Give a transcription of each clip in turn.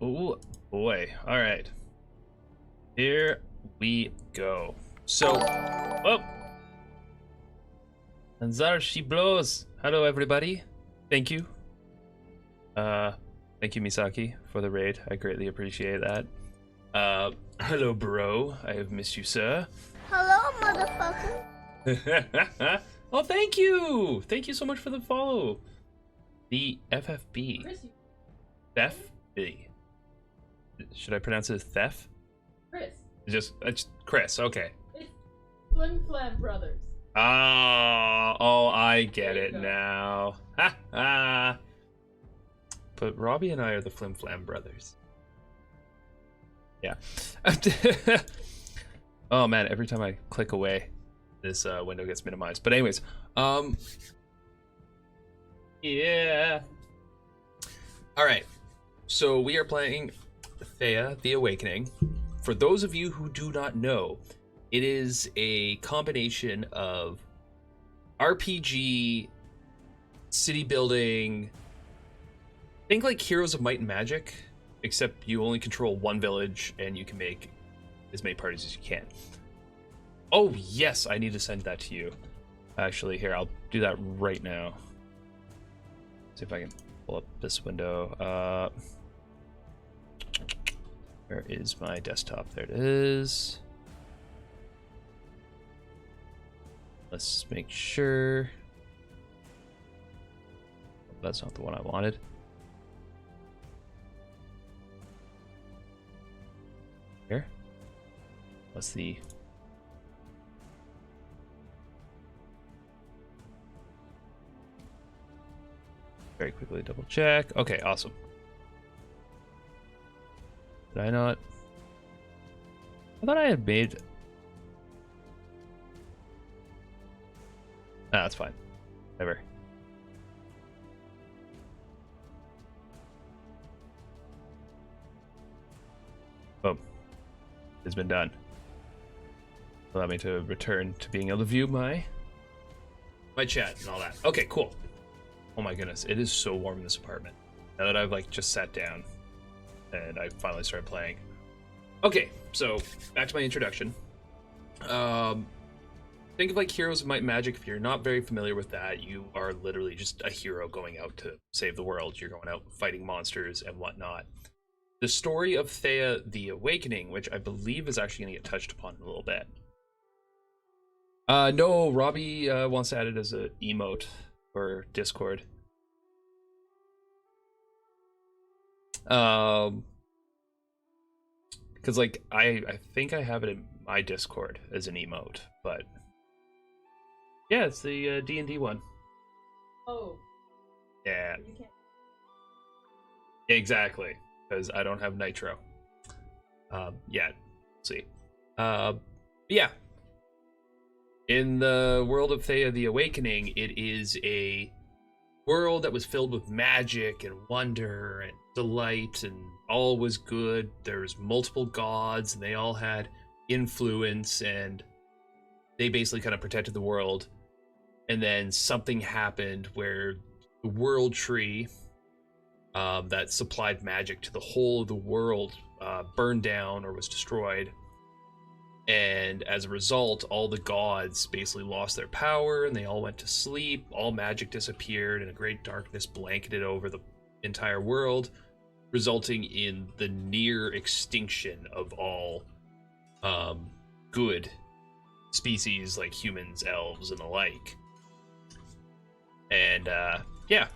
Oh boy. All right. Here we go. So, oh, and there she blows. Hello, everybody. Thank you. Uh, Thank you, Misaki, for the raid. I greatly appreciate that. Hello, bro. I have missed you, sir. Hello, motherfucker. Oh, thank you. Thank you so much for the follow. The FFB. FFB. Should I pronounce it Thef? Chris. Just Chris. Okay. It's Flim Flam Brothers. Ah, oh, I get There you it go. now. Ha ha. But Robbie and I are the Flim Flam brothers. Yeah. Oh man, every time I click away, this window gets minimized. But anyways, yeah. All right. So we are playing Thea, the Awakening. For those of you who do not know, it is a combination of RPG, city building. Think like Heroes of Might and Magic, except you only control one village and you can make as many parties as you can. Oh yes, I need to send that to you. Actually, here, I'll do that right now. See if I can pull up this window. Where is my desktop? There it is. Let's make sure. That's not the one I wanted. Here. What's the... Very quickly double check. Okay, awesome. Did I not? I thought I had made... Ah, that's fine. Whatever. Boom. It's been done. Allow me to return to being able to view my chat and all that. Okay, cool. Oh my goodness, it is so warm in this apartment. Now that I've like just sat down and I finally started playing. Okay, so back to my introduction. Think of like Heroes of Might and Magic. If you're not very familiar with that, you are literally just a hero going out to save the world. You're going out fighting monsters and whatnot. The story of Thea the Awakening, which I believe is actually going to get touched upon in a little bit. No, Robbie wants to add it as an emote for Discord. Because like I think I have it in my Discord as an emote, but yeah, it's the D&D one. Oh. Yeah, You can't. exactly. Because I don't have Nitro. Yeah, see. Yeah. In the world of Thea the Awakening, it is a world that was filled with magic and wonder and delight, and all was good. There's multiple gods, and they all had influence, and they basically kind of protected the world. And then something happened where the world tree that supplied magic to the whole of the world burned down or was destroyed. And as a result, all the gods basically lost their power and they all went to sleep. All magic disappeared and a great darkness blanketed over the entire world, resulting in the near extinction of all good species like humans, elves, and the like. And yeah.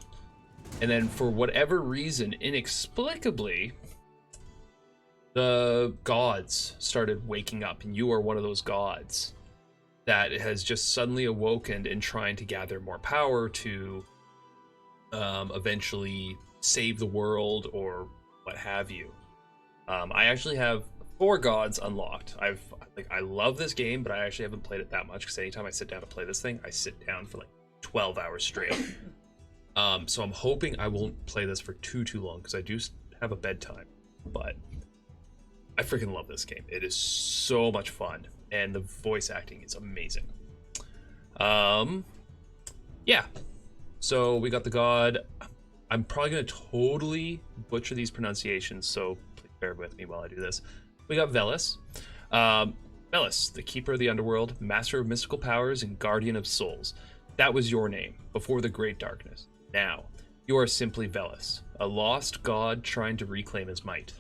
And then for whatever reason, inexplicably, the gods started waking up, and you are one of those gods that has just suddenly awoken and trying to gather more power to eventually save the world or what have you. I actually have 4 gods unlocked. I love this game, but I actually haven't played it that much because anytime I sit down to play this thing, I sit down for like 12 hours straight. So I'm hoping I won't play this for too long because I do have a bedtime, but I freaking love this game. It is so much fun, and the voice acting is amazing. Yeah. So we got the god. I'm probably going to totally butcher these pronunciations, so please bear with me while I do this. We got Velis. Velis, the keeper of the underworld, master of mystical powers, and guardian of souls. That was your name, before the Great Darkness. Now, you are simply Velis, a lost god trying to reclaim his might.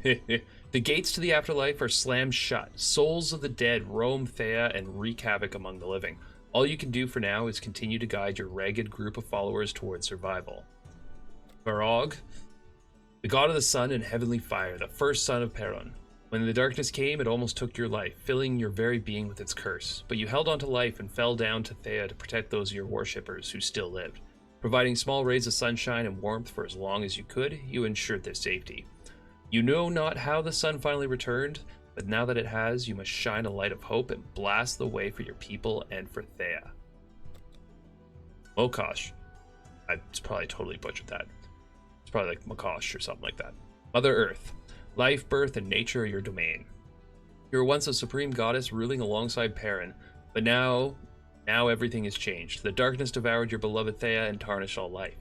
The gates to the afterlife are slammed shut. Souls of the dead roam Thea and wreak havoc among the living. All you can do for now is continue to guide your ragged group of followers towards survival. Barog, the god of the sun and heavenly fire, the first son of Perun. When the darkness came, it almost took your life, filling your very being with its curse. But you held on to life and fell down to Thea to protect those of your worshippers who still lived. Providing small rays of sunshine and warmth for as long as you could, you ensured their safety. You know not how the sun finally returned, but now that it has, you must shine a light of hope and blast the way for your people and for Thea. Mokosh. I probably totally butchered that. It's probably like Mokosh or something like that. Mother Earth. Life, birth, and nature are your domain. You were once a supreme goddess ruling alongside Perun, but now everything has changed. The darkness devoured your beloved Thea and tarnished all life.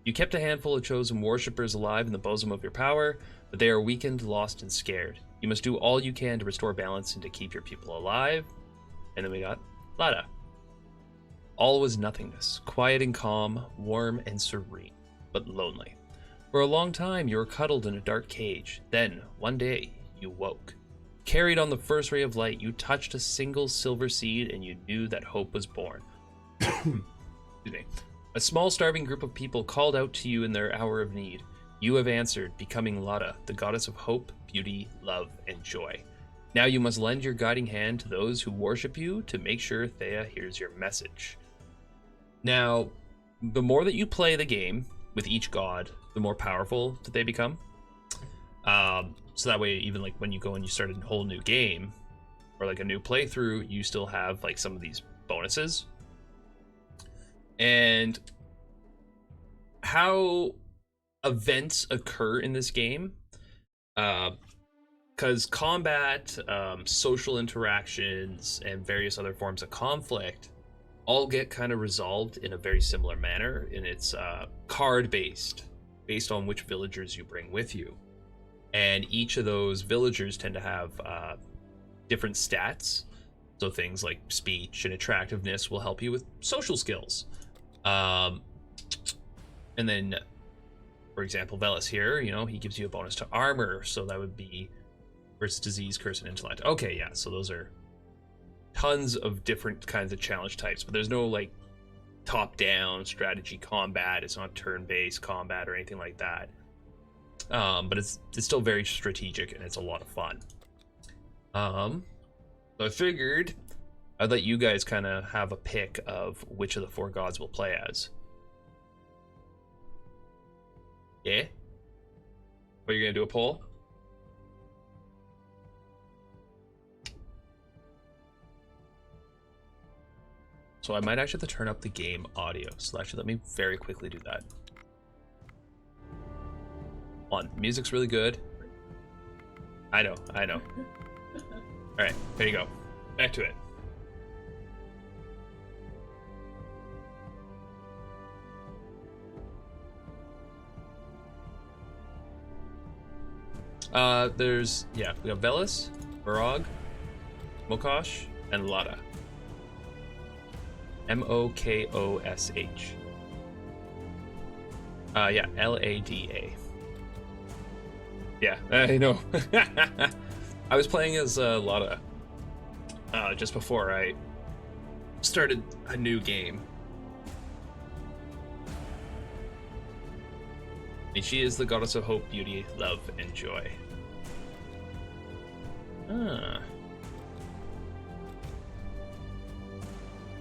You kept a handful of chosen worshippers alive in the bosom of your power, but they are weakened, lost, and scared. You must do all you can to restore balance and to keep your people alive. And then we got Lada. All was nothingness, quiet and calm, warm and serene, but lonely. For a long time, you were cuddled in a dark cage. Then, one day, you woke. Carried on the first ray of light, you touched a single silver seed and you knew that hope was born. Excuse me. A small starving group of people called out to you in their hour of need. You have answered, becoming Lada, the goddess of hope, beauty, love, and joy. Now you must lend your guiding hand to those who worship you to make sure Thea hears your message. Now, the more that you play the game with each god, the more powerful that they become. So that way, even like when you go and you start a whole new game or like a new playthrough, you still have like some of these bonuses. And how events occur in this game, because combat, social interactions, and various other forms of conflict all get kind of resolved in a very similar manner, and it's card-based, based on which villagers you bring with you. And each of those villagers tend to have different stats. So things like speech and attractiveness will help you with social skills. And then, for example, Velis here, you know, he gives you a bonus to armor. So that would be versus disease, curse, and intellect. Okay, yeah, so those are tons of different kinds of challenge types. But there's no, like, top-down strategy combat. It's not turn-based combat or anything like that. But it's still very strategic, and it's a lot of fun. So I figured I'd let you guys kind of have a pick of which of the four gods we'll play as. Yeah? Are you gonna do a poll? So I might actually have to turn up the game audio. So actually, let me very quickly do that. On, music's really good. I know. All right, there you go. Back to it. We got Velis, Barog, Mokosh, and Lada. Mokosh. Yeah, Lada. Yeah, I know. I was playing as Lada just before I started a new game. And she is the goddess of hope, beauty, love, and joy.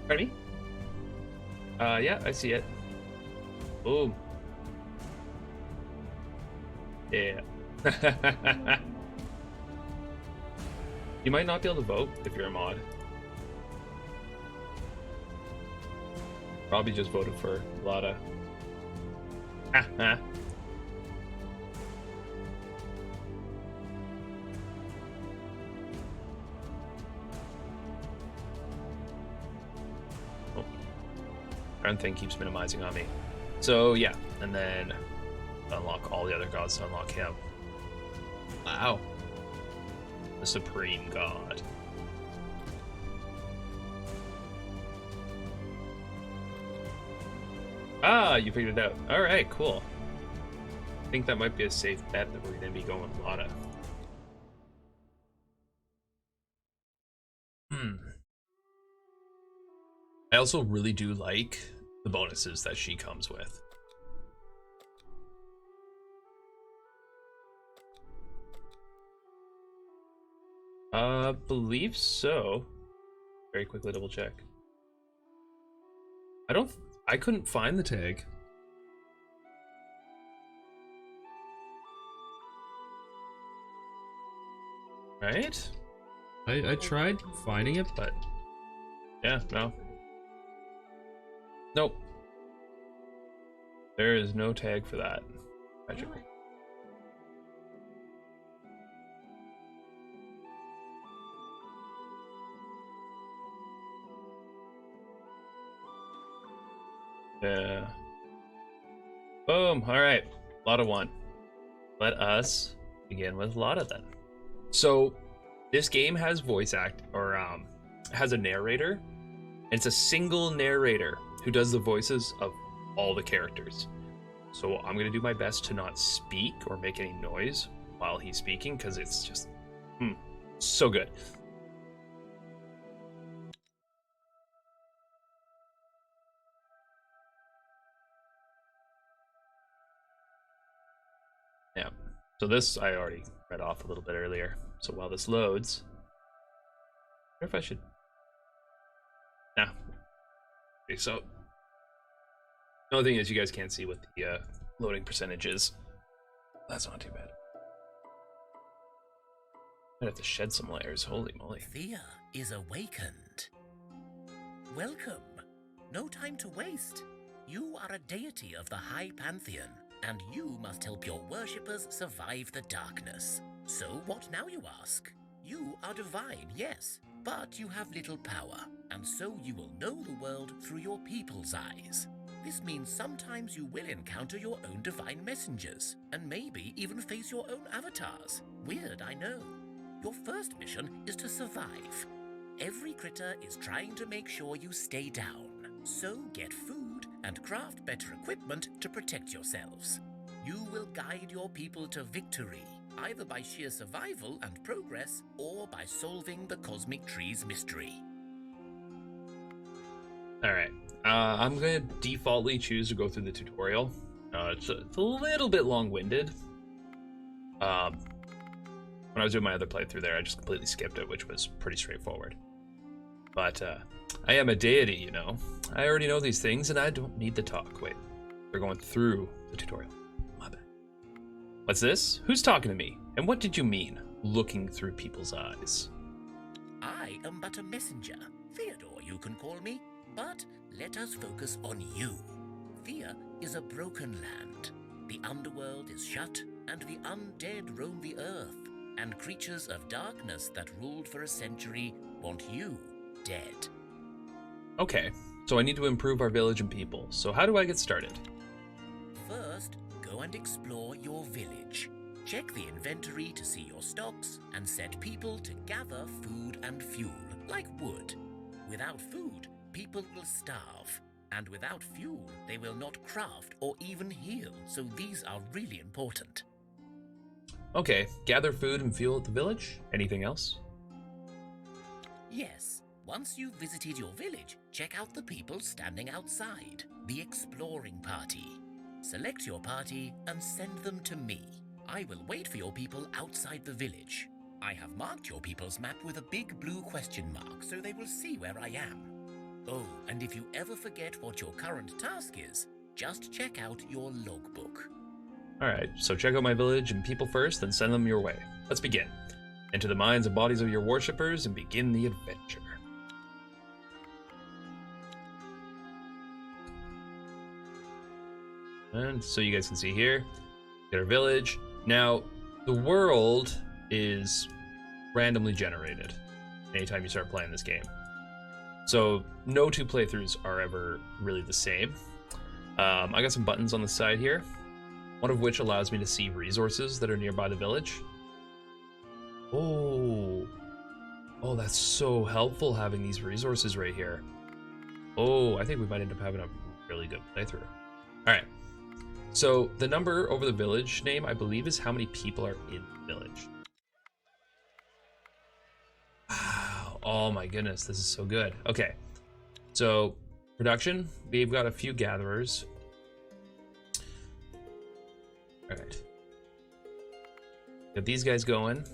Pardon me? Yeah, I see it. Boom. Yeah. You might not be able to vote if you're a mod. Probably just voted for Lada. Round thing keeps minimizing on me. So yeah, and then unlock all the other gods to unlock him. Wow. The Supreme God. Ah, you figured it out. Alright, cool. I think that might be a safe bet that we're going to be going with Lada. I also really do like the bonuses that she comes with. Believe so. Very quickly double check. I couldn't find the tag. Right? I tried finding it, but yeah, no. Nope. There is no tag for that. Magical. Yeah. Boom. All right. Lotta one. Let us begin with Lotta then. So, this game has voice act, or has a narrator. And it's a single narrator who does the voices of all the characters. So I'm gonna do my best to not speak or make any noise while he's speaking, because it's just so good. Yeah. So this I already read off a little bit earlier. So while this loads, I wonder if I should. Nah. Okay, so the only thing is you guys can't see what the loading percentage is. That's not too bad. I'd have to shed some layers. Holy moly. Thea is awakened. Welcome. No time to waste. You are a deity of the High Pantheon, and you must help your worshippers survive the darkness. So what now, you ask? You are divine, yes, but you have little power, and so you will know the world through your people's eyes. This means sometimes you will encounter your own divine messengers, and maybe even face your own avatars. Weird, I know. Your first mission is to survive. Every critter is trying to make sure you stay down. So get food and craft better equipment to protect yourselves. You will guide your people to victory, either by sheer survival and progress, or by solving the cosmic tree's mystery. Alright. I'm gonna defaultly choose to go through the tutorial. It's a little bit long-winded. When I was doing my other playthrough there, I just completely skipped it, which was pretty straightforward. But I am a deity, you know. I already know these things, and I don't need to talk. Wait, we're going through the tutorial. My bad. What's this? Who's talking to me? And what did you mean, looking through people's eyes? I am but a messenger. Theodore, you can call me. But let us focus on you. Thea is a broken land. The underworld is shut, and the undead roam the earth. And creatures of darkness that ruled for a century want you dead. Okay, so I need to improve our village and people. So how do I get started? First, go and explore your village. Check the inventory to see your stocks, and set people to gather food and fuel, like wood. Without food, people will starve. And without fuel, they will not craft or even heal, so these are really important. Okay, gather food and fuel at the village. Anything else? Yes. Once you've visited your village, check out the people standing outside, the exploring party. Select your party and send them to me. I will wait for your people outside the village. I have marked your people's map with a big blue question mark, so they will see where I am. Oh, and if you ever forget what your current task is, just check out your logbook. Alright, so check out my village and people first, then send them your way. Let's begin. Enter the minds and bodies of your worshippers and begin the adventure. And so you guys can see here, get our village. Now, the world is randomly generated anytime you start playing this game. So no two playthroughs are ever really the same. I got some buttons on the side here, one of which allows me to see resources that are nearby the village. Oh, that's so helpful having these resources right here. Oh, I think we might end up having a really good playthrough. All right, so the number over the village name, I believe, is how many people are in the village. Wow, oh my goodness, this is so good. Okay, so production, we've got a few gatherers. All right, got these guys going.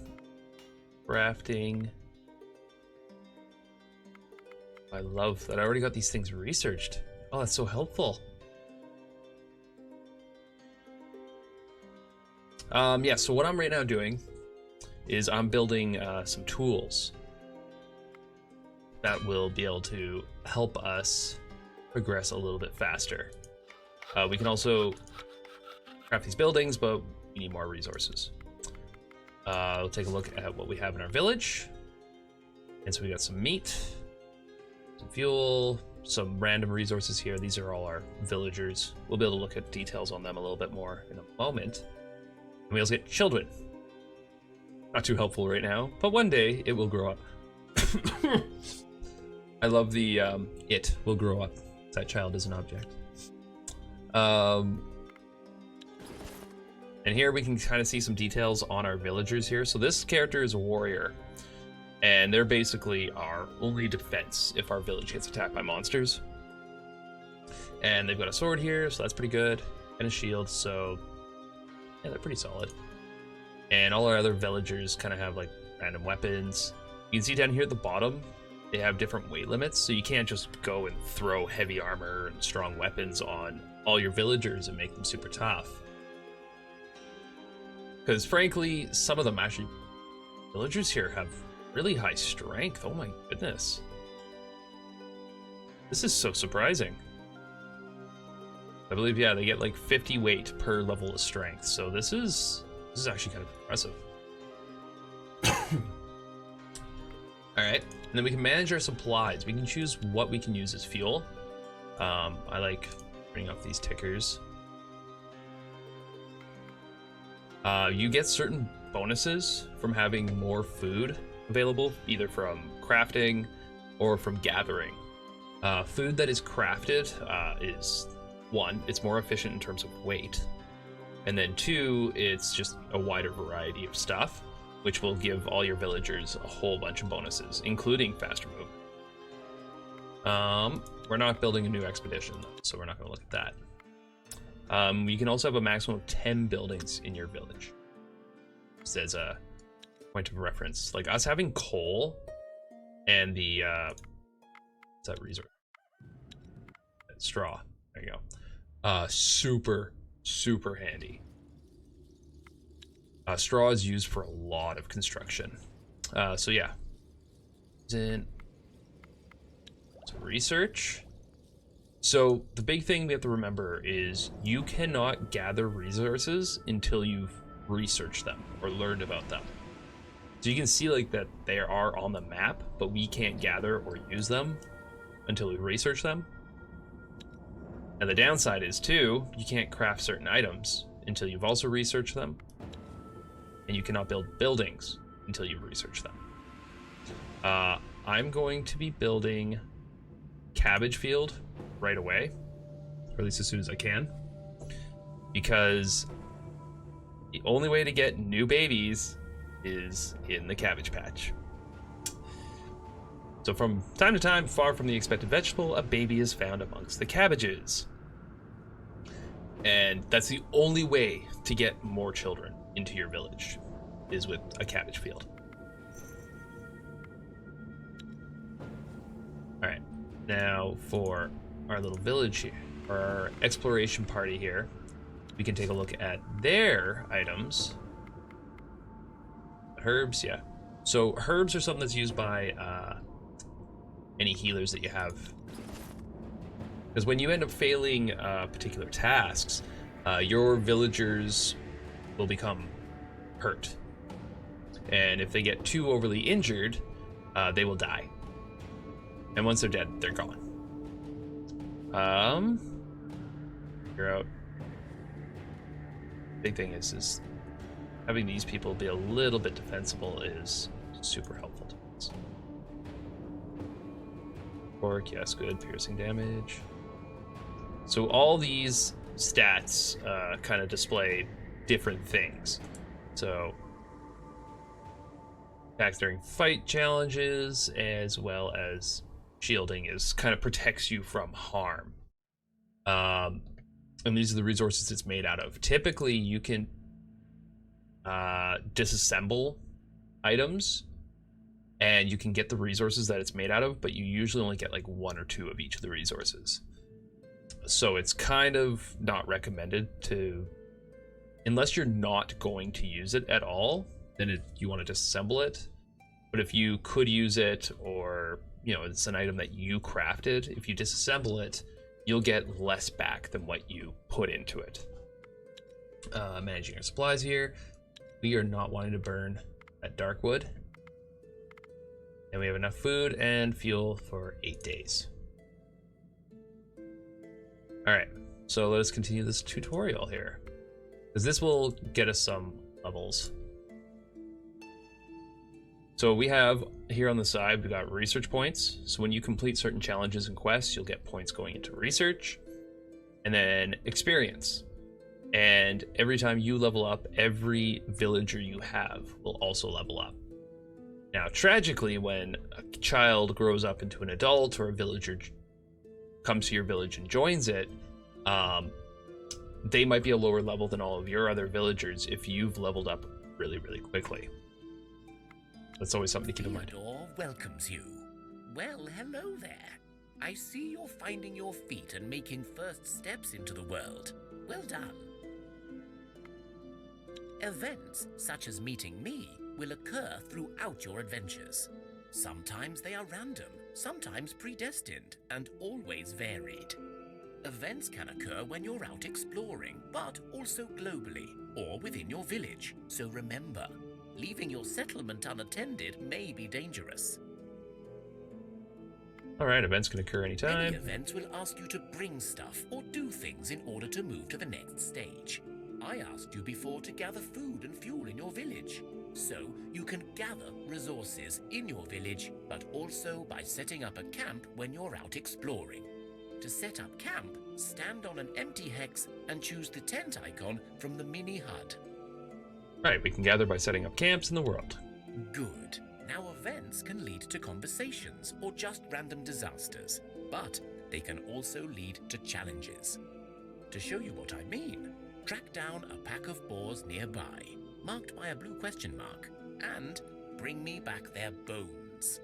Crafting. I love that I already got these things researched. Oh, that's so helpful. Yeah, so what I'm right now doing is I'm building some tools that will be able to help us progress a little bit faster. We can also craft these buildings, but we need more resources. We'll take a look at what we have in our village. And so we got some meat, some fuel, some random resources here. These are all our villagers. We'll be able to look at details on them a little bit more in a moment. And we also get children. Not too helpful right now, but one day it will grow up. I love the it will grow up. That child is an object. And here we can kind of see some details on our villagers here. So this character is a warrior, and they're basically our only defense if our village gets attacked by monsters. And they've got a sword here, so that's pretty good, and a shield, so yeah, they're pretty solid. And all our other villagers kind of have like random weapons. You can see down here at the bottom, they have different weight limits, so you can't just go and throw heavy armor and strong weapons on all your villagers and make them super tough. Because frankly, some of them actually, villagers here have really high strength. Oh my goodness. This is so surprising. I believe, yeah, they get like 50 weight per level of strength. So this is actually kind of impressive. All right, and then we can manage our supplies. We can choose what we can use as fuel. I like turning off these tickers. You get certain bonuses from having more food available, either from crafting or from gathering. Food that is crafted is, one, it's more efficient in terms of weight, and then two, it's just a wider variety of stuff, which will give all your villagers a whole bunch of bonuses, including faster movement. We're not building a new expedition, though, so we're not going to look at that. You can also have a maximum of 10 buildings in your village. Just as a point of reference. Like us having coal and the what's that resource? Straw. There you go. Super handy. Straw is used for a lot of construction. So yeah. Then research. So the big thing we have to remember is you cannot gather resources until you've researched them or learned about them. So you can see like that they are on the map, but we can't gather or use them until we research them. And the downside is too, you can't craft certain items until you've also researched them. And you cannot build buildings until you've researched them. I'm going to be building cabbage field right away, or at least as soon as I can, because the only way to get new babies is in the cabbage patch. So from time to time, far from the expected vegetable, a baby is found amongst the cabbages. And that's the only way to get more children into your village, is with a cabbage field. All right, now for our little village here, or our exploration party here, we can take a look at their items. Herbs, yeah. So herbs are something that's used by any healers that you have. Because when you end up failing particular tasks, your villagers will become hurt. And if they get too overly injured, they will die. And once they're dead, they're gone. figure out. Big thing is having these people be a little bit defensible is super helpful to us. Orc, yes, good. Piercing damage. So all these stats kind of display different things. So attacks during fight challenges, as well as shielding, is kind of protects you from harm. And these are the resources it's made out of. Typically, you can disassemble items, and you can get the resources that it's made out of, but you usually only get like 1 or 2 of each of the resources. So it's kind of not recommended to, unless you're not going to use it at all, then you want to disassemble it. But if you could use it, or it's an item that you crafted, if you disassemble it, you'll get less back than what you put into it. Managing our supplies here. We are not wanting to burn that dark wood. And we have enough food and fuel for 8 days. Alright, so let us continue this tutorial here, because this will get us some levels. So we have here on the side, we got research points. So when you complete certain challenges and quests, you'll get points going into research. And then experience. And every time you level up, every villager you have will also level up. Now, tragically, when a child grows up into an adult, or a villager comes to your village and joins it, they might be a lower level than all of your other villagers if you've leveled up really, really quickly. That's always something to keep in mind. Theodore welcomes you. Well, hello there. I see you're finding your feet and making first steps into the world. Well done. Events such as meeting me will occur throughout your adventures. Sometimes they are random, sometimes predestined, and always varied. Events can occur when you're out exploring, but also globally, or within your village. So remember, leaving your settlement unattended may be dangerous. Alright, events can occur anytime. Many events will ask you to bring stuff or do things in order to move to the next stage. I asked you before to gather food and fuel in your village, so you can gather resources in your village, but also by setting up a camp when you're out exploring. To set up camp, stand on an empty hex and choose the tent icon from the mini HUD. Right, we can gather by setting up camps in the world. Good. Now events can lead to conversations or just random disasters, but they can also lead to challenges. To show you what I mean, track down a pack of boars nearby, marked by a blue question mark, and bring me back their bones.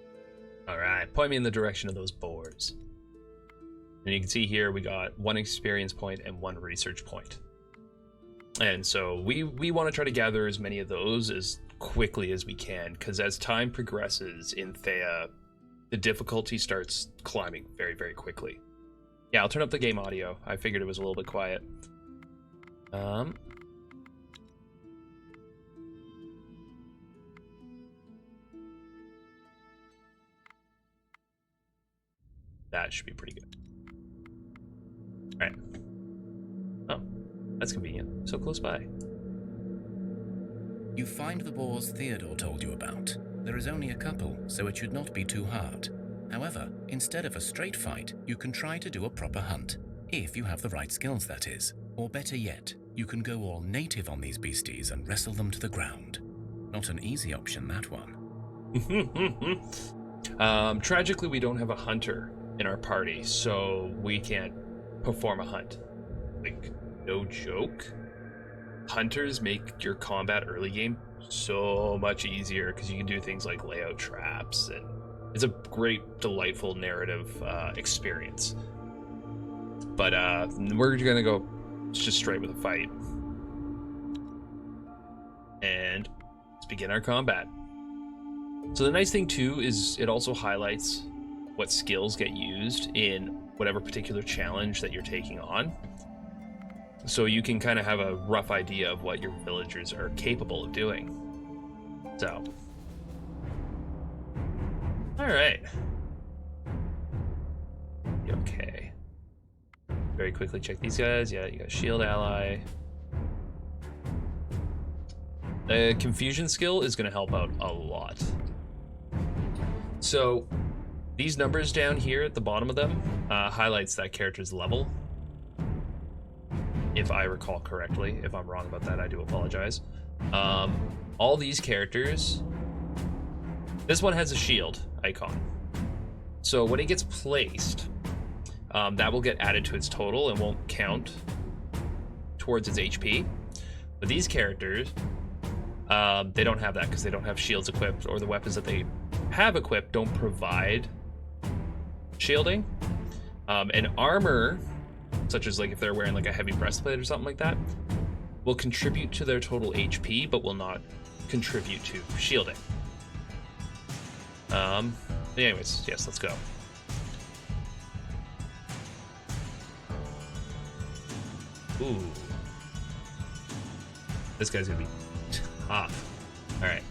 Alright, point me in the direction of those boars. And you can see here we got 1 experience point and 1 research point. And so we want to try to gather as many of those as quickly as we can, because as time progresses in Thea, the difficulty starts climbing very, very quickly. Yeah, I'll turn up the game audio. I figured it was a little bit quiet. That should be pretty good. Alright. Oh, that's convenient. So close by. You find the boars Theodore told you about. There is only a couple, so it should not be too hard. However, instead of a straight fight, you can try to do a proper hunt. If you have the right skills, that is. Or better yet, you can go all native on these beasties and wrestle them to the ground. Not an easy option, that one. Tragically, we don't have a hunter in our party, so we can't perform a hunt. Like, no joke. Hunters make your combat early game so much easier, because you can do things like lay out traps, and it's a great, delightful narrative experience. But we're gonna go just straight with a fight. And let's begin our combat. So the nice thing too is it also highlights what skills get used in whatever particular challenge that you're taking on. So you can kind of have a rough idea of what your villagers are capable of doing. So. Alright. Okay. very quickly check these guys. Yeah, you got shield ally. The confusion skill is going to help out a lot. So these numbers down here at the bottom of them highlights that character's level. If I recall correctly. If I'm wrong about that, I do apologize. All these characters, this one has a shield icon. So when it gets placed, that will get added to its total and won't count towards its HP. But these characters, they don't have that because they don't have shields equipped, or the weapons that they have equipped don't provide shielding. And armor, such as like if they're wearing like a heavy breastplate or something like that, will contribute to their total HP, but will not contribute to shielding. Anyways, yes, let's go. Ooh. This guy's gonna be tough. Alright.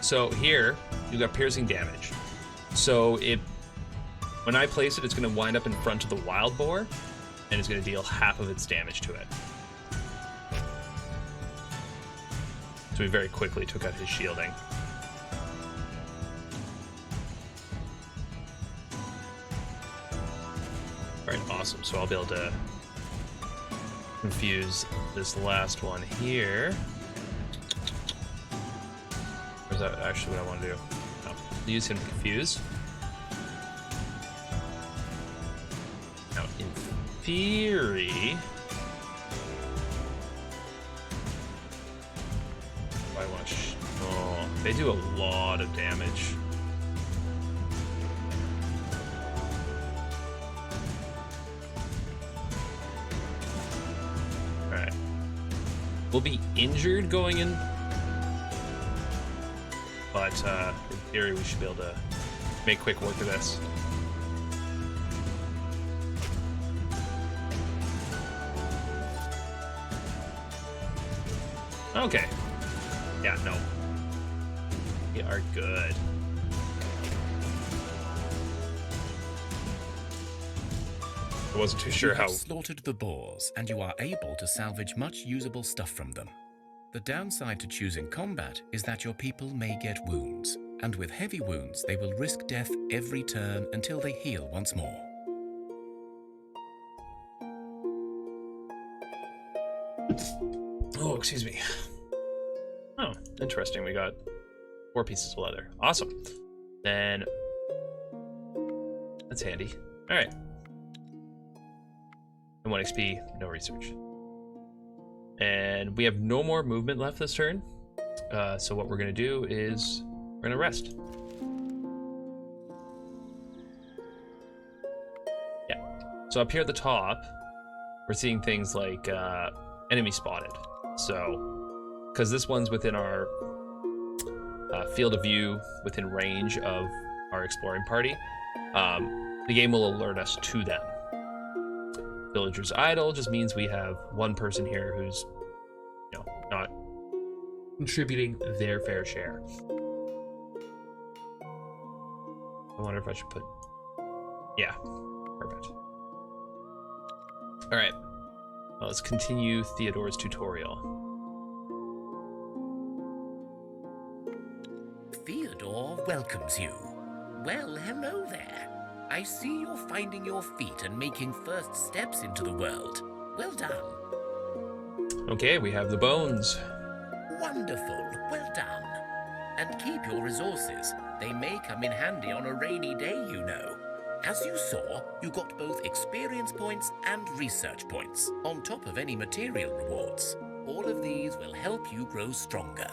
So here, you got piercing damage. So when I place it, it's gonna wind up in front of the wild boar, and it's gonna deal half of its damage to it. So we very quickly took out his shielding. Alright, awesome. So I'll be able to confuse this last one here. Or is that actually what I want to do? No. Use him to confuse. Now, in theory, I want to. Oh, they do a lot of damage. Alright. We'll be injured going in, but in theory, we should be able to make quick work of this. Okay. Yeah, no. We are good. I wasn't too sure You have how. slaughtered the boars, and you are able to salvage much usable stuff from them. The downside to choosing combat is that your people may get wounds, and with heavy wounds, they will risk death every turn until they heal once more. Oh, excuse me. Oh, interesting. We got 4 pieces of leather. Awesome. Then that's handy. All right. And 1 XP, no research. And we have no more movement left this turn. So what we're gonna do is we're gonna rest. Yeah. So up here at the top, we're seeing things like enemy spotted. So, because this one's within our field of view, within range of our exploring party, the game will alert us to them. Villagers idle just means we have one person here who's, you know, not contributing their fair share. I wonder if I should put, yeah, perfect. All right, well, let's continue Theodore's tutorial. Theodore welcomes you. Well, hello there. I see you're finding your feet and making first steps into the world. Well done. Okay, we have the bones. Wonderful. Well done. And keep your resources. They may come in handy on a rainy day, you know. As you saw, you got both experience points and research points, on top of any material rewards. All of these will help you grow stronger.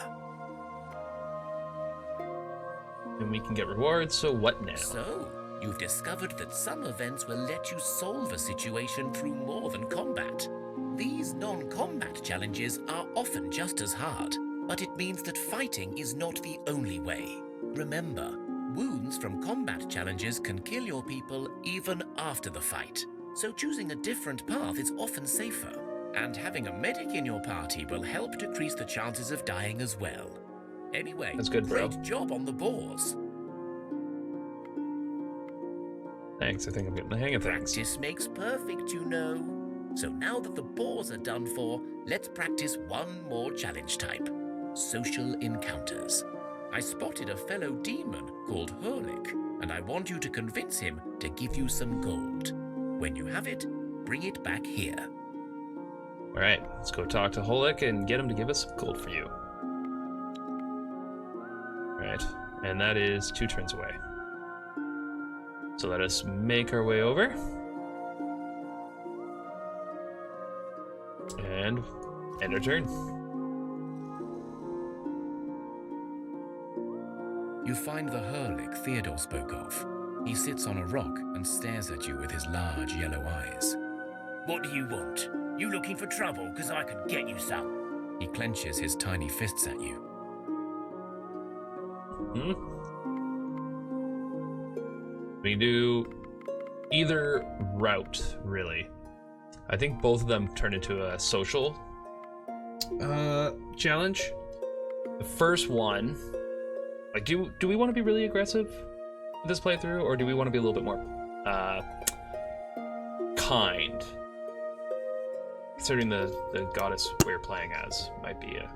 And we can get rewards, so what now? So, you've discovered that some events will let you solve a situation through more than combat. These non-combat challenges are often just as hard, but it means that fighting is not the only way. Remember, wounds from combat challenges can kill your people even after the fight, so choosing a different path is often safer. And having a medic in your party will help decrease the chances of dying as well. Anyway, That's good, bro. great job on the boars. Thanks, I think I'm getting the hang of things. Practice makes perfect, you know. So now that the bores are done for, let's practice one more challenge type. Social encounters. I spotted a fellow demon called Hurlik, and I want you to convince him to give you some gold. When you have it, bring it back here. Alright, let's go talk to Holik and get him to give us some gold for you. Alright, and that is 2 turns away. So let us make our way over. And end our turn. You find the Hurlik Theodore spoke of. He sits on a rock and stares at you with his large yellow eyes. What do you want? You looking for trouble? Because I could get you some. He clenches his tiny fists at you. We can do either route, really. I think both of them turn into a social challenge. The first one, like, do we want to be really aggressive with this playthrough, or do we want to be a little bit more kind? Considering the goddess we're playing as might be a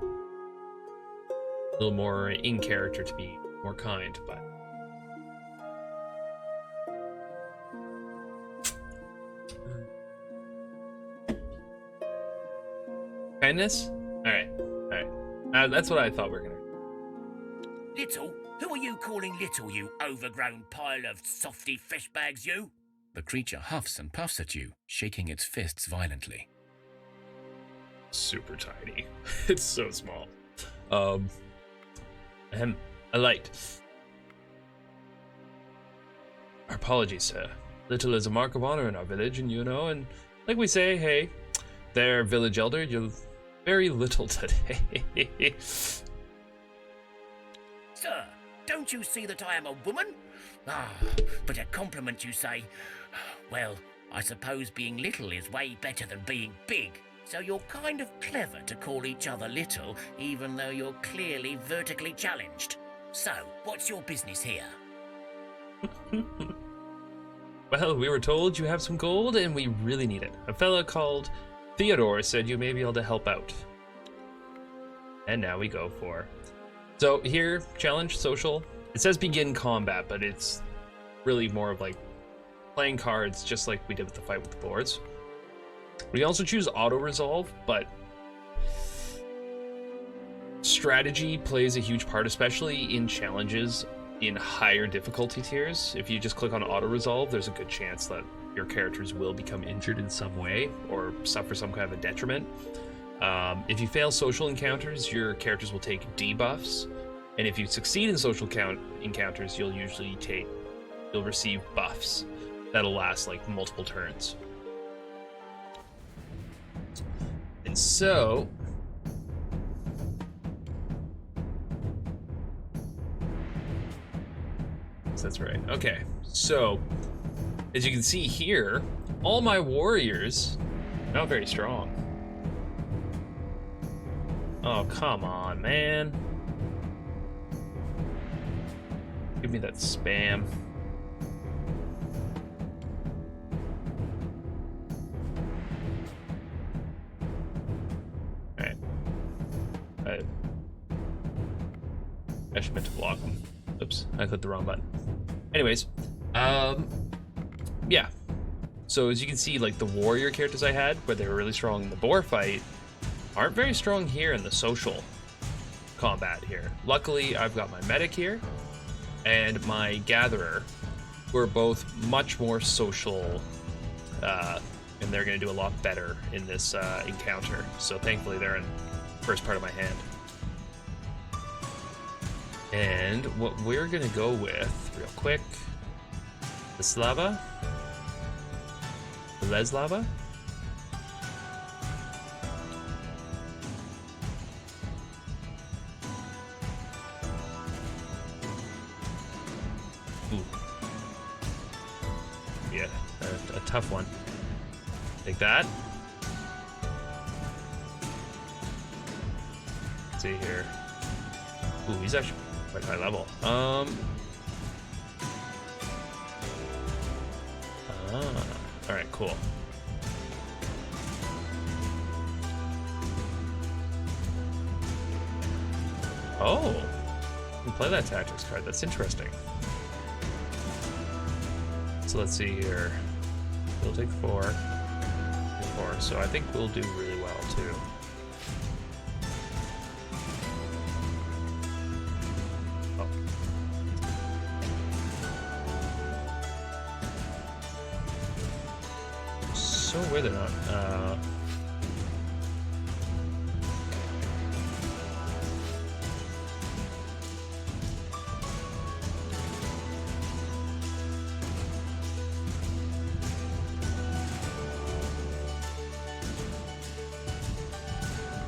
little more in character to be more kind, but kindness? Alright. That's what I thought we were gonna. Little? Who are you calling little, you overgrown pile of softy fish bags, you? The creature huffs and puffs at you, shaking its fists violently. Super tiny. It's so small. A light. Our apologies, sir. Little is a mark of honor in our village, and and like we say, hey, there, village elder, you're very little today. Sir, don't you see that I am a woman? Ah, but a compliment, you say. Well, I suppose being little is way better than being big. So you're kind of clever to call each other little, even though you're clearly vertically challenged. So, what's your business here? Well, we were told you have some gold, and we really need it. A fella called Theodore said you may be able to help out. And now we go for... So here, challenge, social. It says begin combat, but it's really more of like playing cards, just like we did with the fight with the boards. We also choose auto-resolve, but strategy plays a huge part, especially in challenges in higher difficulty tiers. If you just click on auto-resolve, there's a good chance that your characters will become injured in some way or suffer some kind of a detriment. If you fail social encounters, your characters will take debuffs, and if you succeed in social encounters, you'll receive buffs that'll last like multiple turns. And so that's right. Okay, so as you can see here, all my warriors are not very strong. Oh, come on, man. Give me that spam. Alright. I should meant to block them. Oops, I clicked the wrong button. Anyways, yeah. So as you can see, like the warrior characters I had, where they were really strong in the boar fight, aren't very strong here in the social combat here. Luckily, I've got my medic here and my gatherer, who are both much more social, and they're going to do a lot better in this encounter. So thankfully, they're in the first part of my hand. And what we're going to go with, real quick, the Slava, the Leslava. Ooh. Yeah, a tough one. Take that. Let's see here. Ooh, he's actually quite high level. Alright, cool. Oh! You can play that tactics card. That's interesting. So let's see here. We'll take 4. 4. So I think we'll do really well, too. Oh. So weird they're not.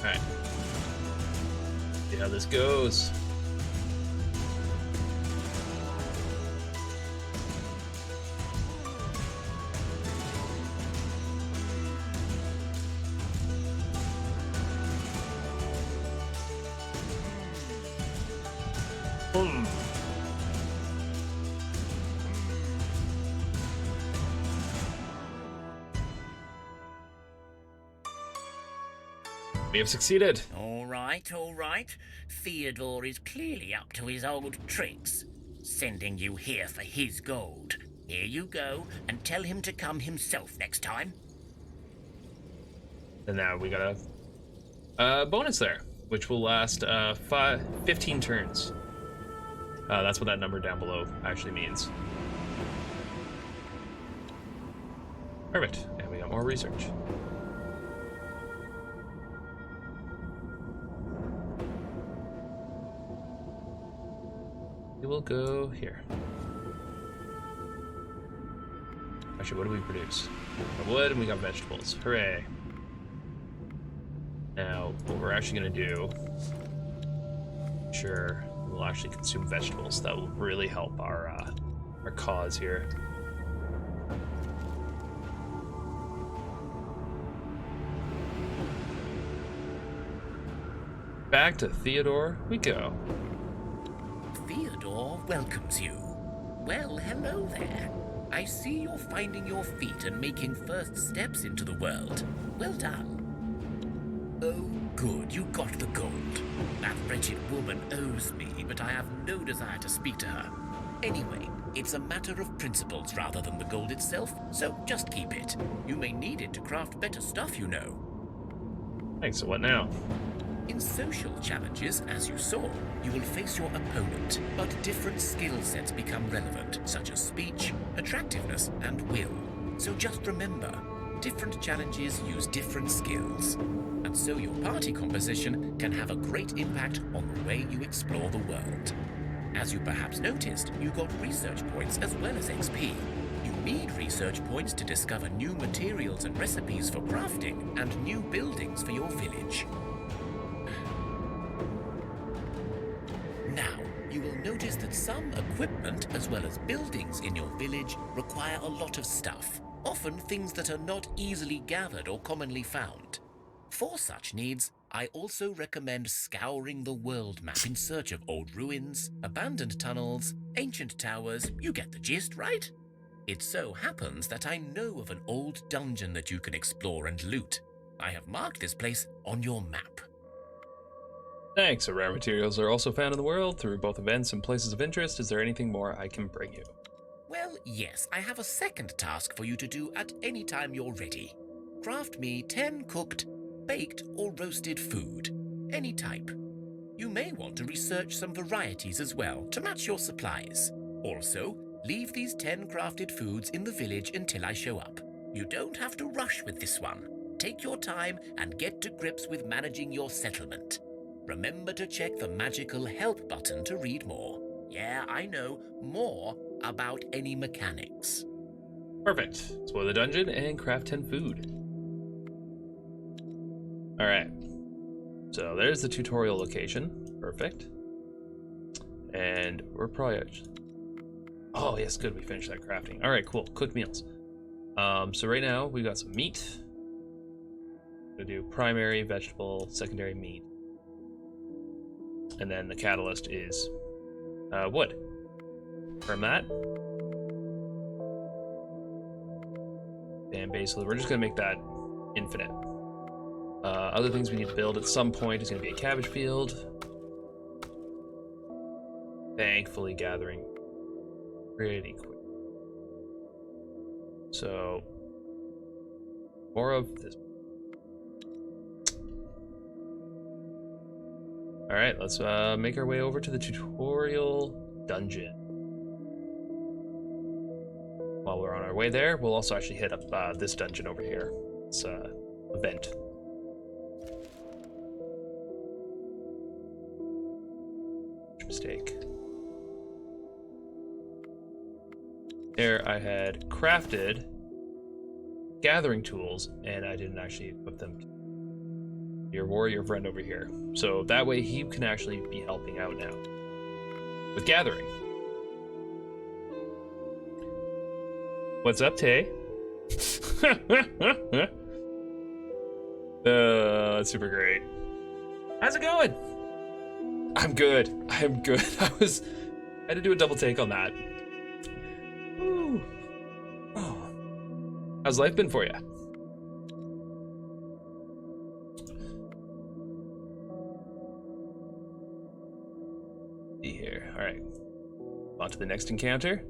Alright. See how this goes. Boom. We have succeeded. All right. Theodore is clearly up to his old tricks. Sending you here for his gold. Here you go, and tell him to come himself next time. And now we got a bonus there, which will last 15 turns. That's what that number down below actually means. Perfect. And we got more research. We will go here. Actually, what do we produce? We got wood and we got vegetables. Hooray. Now, what we're actually going to do... Sure, we'll actually consume vegetables. That will really help our cause here. Back to Theodore we go. Theodore welcomes you. Well, hello there. I see you're finding your feet and making first steps into the world. Well done. Oh, good, you got the gold. That wretched woman owes me, but I have no desire to speak to her. Anyway, it's a matter of principles rather than the gold itself, so just keep it. You may need it to craft better stuff, you know. Thanks, so what now? In social challenges, as you saw, you will face your opponent, but different skill sets become relevant, such as speech, attractiveness, and will. So just remember, different challenges use different skills. And so your party composition can have a great impact on the way you explore the world. As you perhaps noticed, you got research points as well as XP. You need research points to discover new materials and recipes for crafting, and new buildings for your village. Now, you will notice that some equipment as well as buildings in your village require a lot of stuff, often things that are not easily gathered or commonly found. For such needs, I also recommend scouring the world map in search of old ruins, abandoned tunnels, ancient towers. You get the gist, right? It so happens that I know of an old dungeon that you can explore and loot. I have marked this place on your map. Thanks. So rare materials are also found in the world through both events and places of interest. Is there anything more I can bring you? Well, yes, I have a second task for you to do at any time you're ready. Craft me 10 cooked, baked, or roasted food. Any type. You may want to research some varieties as well to match your supplies. Also, leave these 10 crafted foods in the village until I show up. You don't have to rush with this one. Take your time and get to grips with managing your settlement. Remember to check the magical help button to read more. Yeah, I know, more about any mechanics. Perfect. Explore the dungeon and craft 10 food. Alright. So there's the tutorial location. Perfect. And we're probably... Oh, yes, good. We finished that crafting. Alright, cool. Cooked meals. So right now, we got some meat. We'll do primary, vegetable, secondary meat. And then the catalyst is wood. From that. And basically, we're just gonna make that infinite. Other things we need to build at some point is gonna be a cabbage field. Thankfully, gathering pretty quick. So, more of this. All right, let's make our way over to the tutorial dungeon. While we're on our way there, we'll also actually hit up this dungeon over here. It's event. Mistake. There, I had crafted gathering tools, and I didn't actually equip them. Your warrior friend over here. So that way he can actually be helping out now with gathering. What's up, Tay? That's super great. How's it going? I'm good. I'm good. I had to do a double take on that. Ooh. Oh. How's life been for you? See here. All right. On to the next encounter.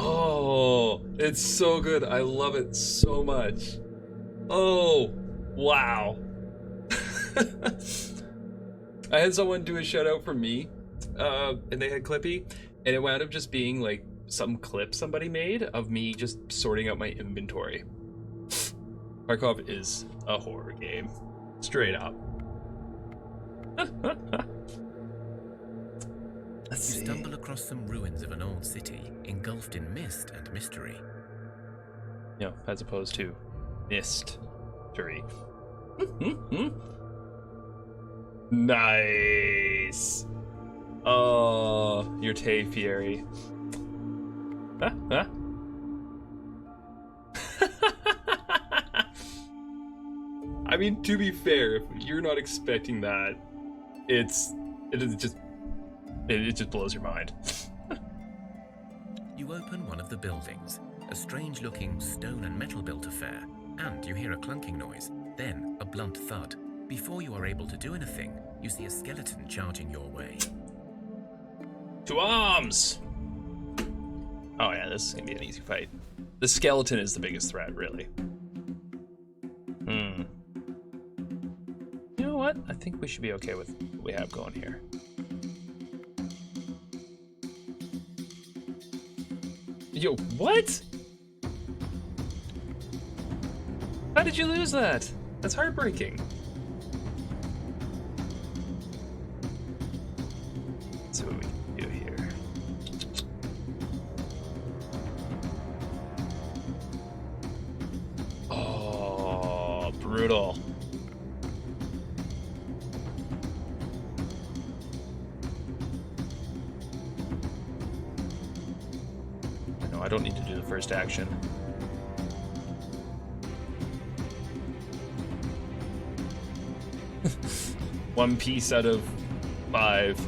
Oh, it's so good. I love it so much. Oh, wow. I had someone do a shout out for me, and they had Clippy, and it wound up just being like some clip somebody made of me just sorting out my inventory. Tarkov is a horror game, straight up. Let's see. You stumble across some ruins of an old city engulfed in mist and mystery. No, as opposed to mystery. Nice. Oh, your Tay Fury. I mean, to be fair, if you're not expecting that, it just blows your mind. You open one of the buildings, a strange-looking stone and metal-built affair, and you hear a clunking noise, then a blunt thud. Before you are able to do anything, you see a skeleton charging your way. To arms! Oh yeah, this is gonna be an easy fight. The skeleton is the biggest threat, really. You know what? I think we should be okay with what we have going here. Yo, what? How did you lose that? That's heartbreaking. Let's see what we can do here. Oh, brutal. No, I don't need to do the first action. One piece out of 5.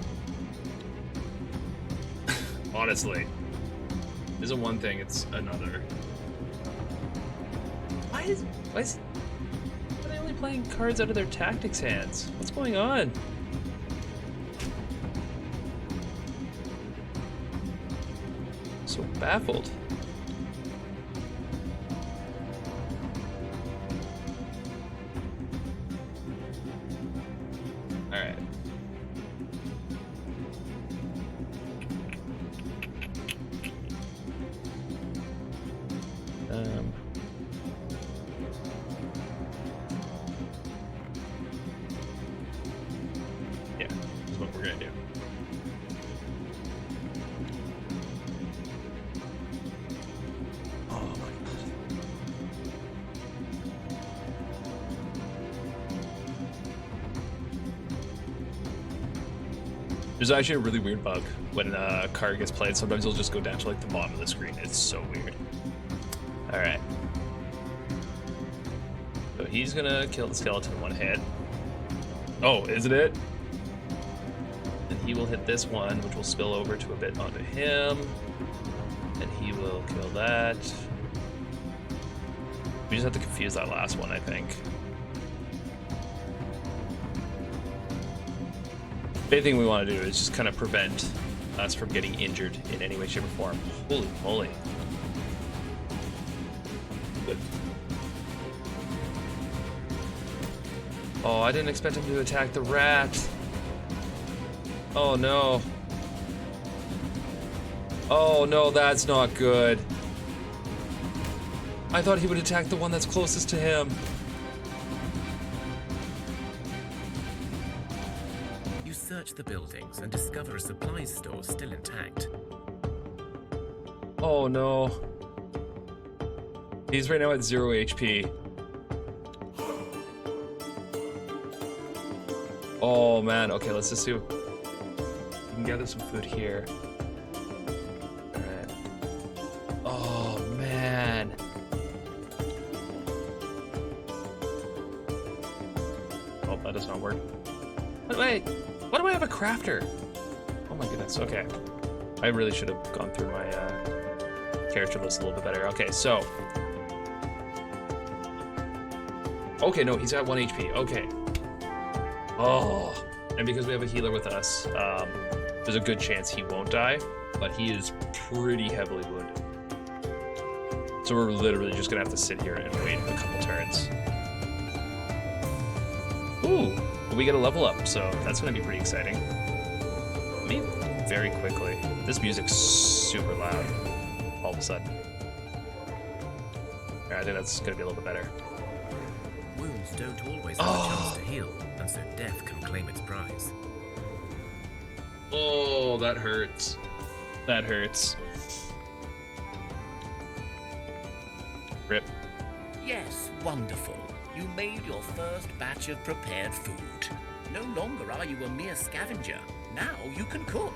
Honestly. Isn't one thing, it's another. Why are they only playing cards out of their tactics hands? What's going on? So baffled. Alright. Yeah, this is what we're gonna do. Oh my god. There's actually a really weird bug when a card gets played. Sometimes it'll just go down to like the bottom of the screen. It's so weird. All right. So he's gonna kill the skeleton in one hit. Oh, isn't it? And he will hit this one, which will spill over to a bit onto him. And he will kill that. We just have to confuse that last one, I think. The main thing we want to do is just kind of prevent us from getting injured in any way, shape, or form. Holy moly. Good. Oh, I didn't expect him to attack the rat. Oh no. Oh no, that's not good. I thought he would attack the one that's closest to him. You search the buildings and discover a supplies store still intact. Oh no. He's right now at 0 HP. Oh man, okay, let's just see. We can gather some food here. Alright. Oh man. Oh, that does not work. But wait, why do I have a crafter? Oh my goodness, okay. I really should have gone through my character list a little bit better. Okay, so. Okay, no, he's at 1 HP, okay. Oh, and because we have a healer with us, there's a good chance he won't die, but he is pretty heavily wounded. So we're literally just gonna have to sit here and wait a couple turns. Ooh, but we get a level up, so that's gonna be pretty exciting. Let me very quickly. This music's super loud all of a sudden. Alright, I think that's gonna be a little bit better. Wounds don't always have a chance to heal, and so death can claim its prize. Oh, that hurts. That hurts. Rip. Yes, wonderful. You made your first batch of prepared food. No longer are you a mere scavenger. Now you can cook.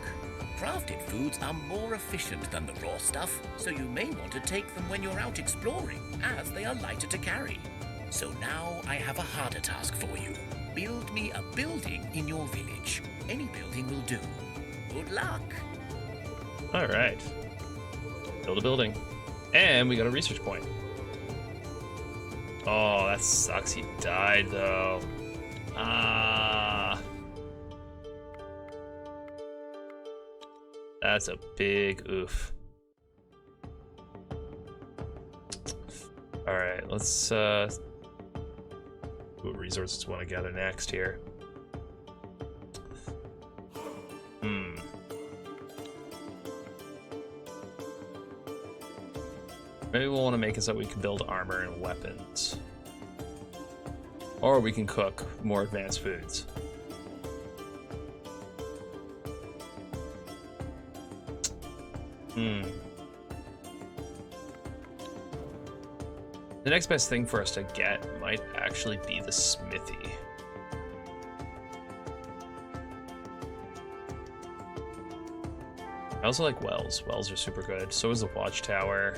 Crafted foods are more efficient than the raw stuff, so you may want to take them when you're out exploring, as they are lighter to carry. So now I have a harder task for you. Build me a building in your village. Any building will do. Good luck. All right. Build a building. And we got a research point. Oh, that sucks. He died, though. Ah. That's a big oof. All right, let's see what resources we want to gather next here. Maybe we'll want to make it so we can build armor and weapons. Or we can cook more advanced foods. The next best thing for us to get might actually be the smithy. I also like wells. Wells are super good. So is the watchtower.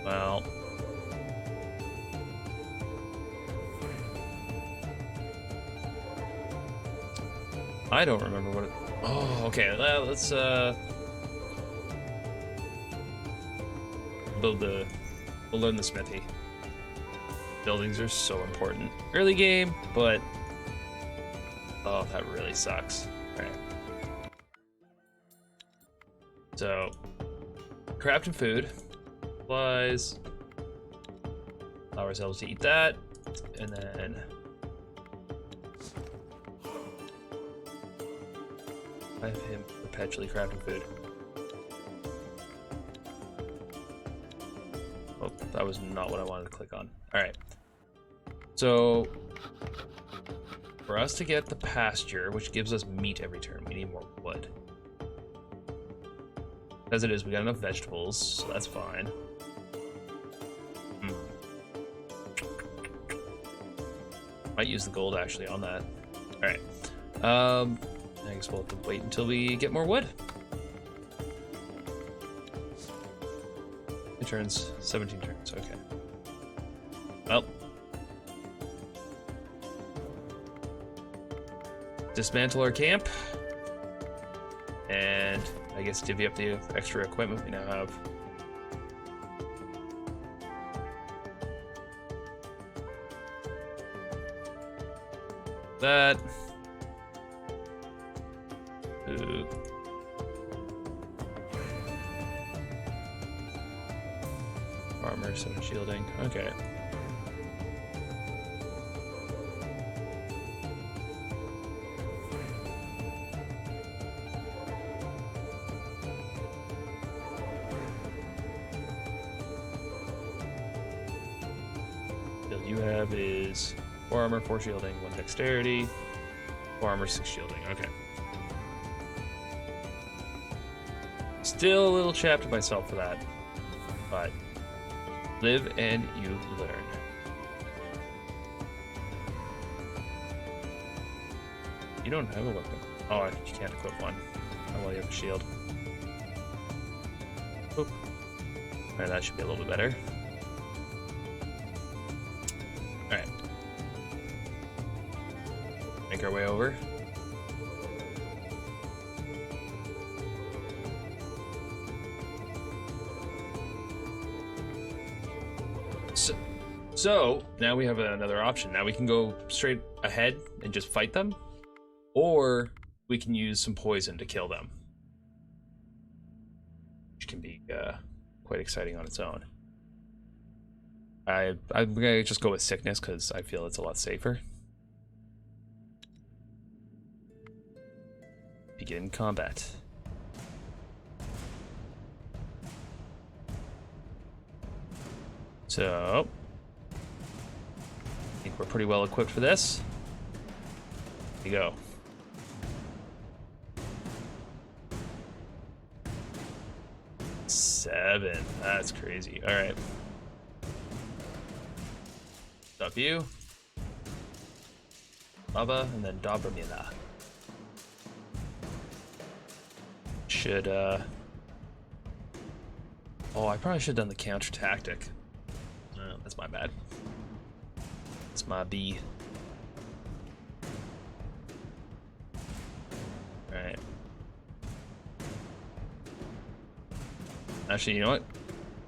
Well, I don't remember what it... Oh, okay, let's we'll learn the smithy. Buildings are so important. Early game, but oh, that really sucks. Alright. So, crafting food. Supplies. Allow ourselves to eat that. And then I have him perpetually crafting food. Oh, that was not what I wanted to click on. Alright. So for us to get the pasture, which gives us meat every turn, we need more wood. As it is, we got enough vegetables, so that's fine. Might use the gold actually on that. All right. I guess we'll have to wait until we get more wood. It turns 17 turns. Okay. Well. Dismantle our camp. And I guess divvy up the extra equipment we now have. That. Ooh. Armor, some shielding. Okay. Build you have is 4 armor, 4 shielding, 1 dexterity, 4 armor, 6 shielding. Okay. Still a little chapped at myself for that, but live and you learn. You don't have a weapon. Oh, you can't equip one. Oh, well, you have a shield. Oop. Alright, that should be a little bit better. Alright. Make our way over. So now we have another option. Now we can go straight ahead and just fight them, or we can use some poison to kill them, which can be quite exciting on its own. I'm gonna just go with sickness because I feel it's a lot safer. Begin combat. So I think we're pretty well equipped for this. Here you go. Seven. That's crazy. All right. Stop you. Lava, and then Dobramila. Should, Oh, I probably should have done the counter tactic. That's my bad. That's my B. Alright. Actually, you know what?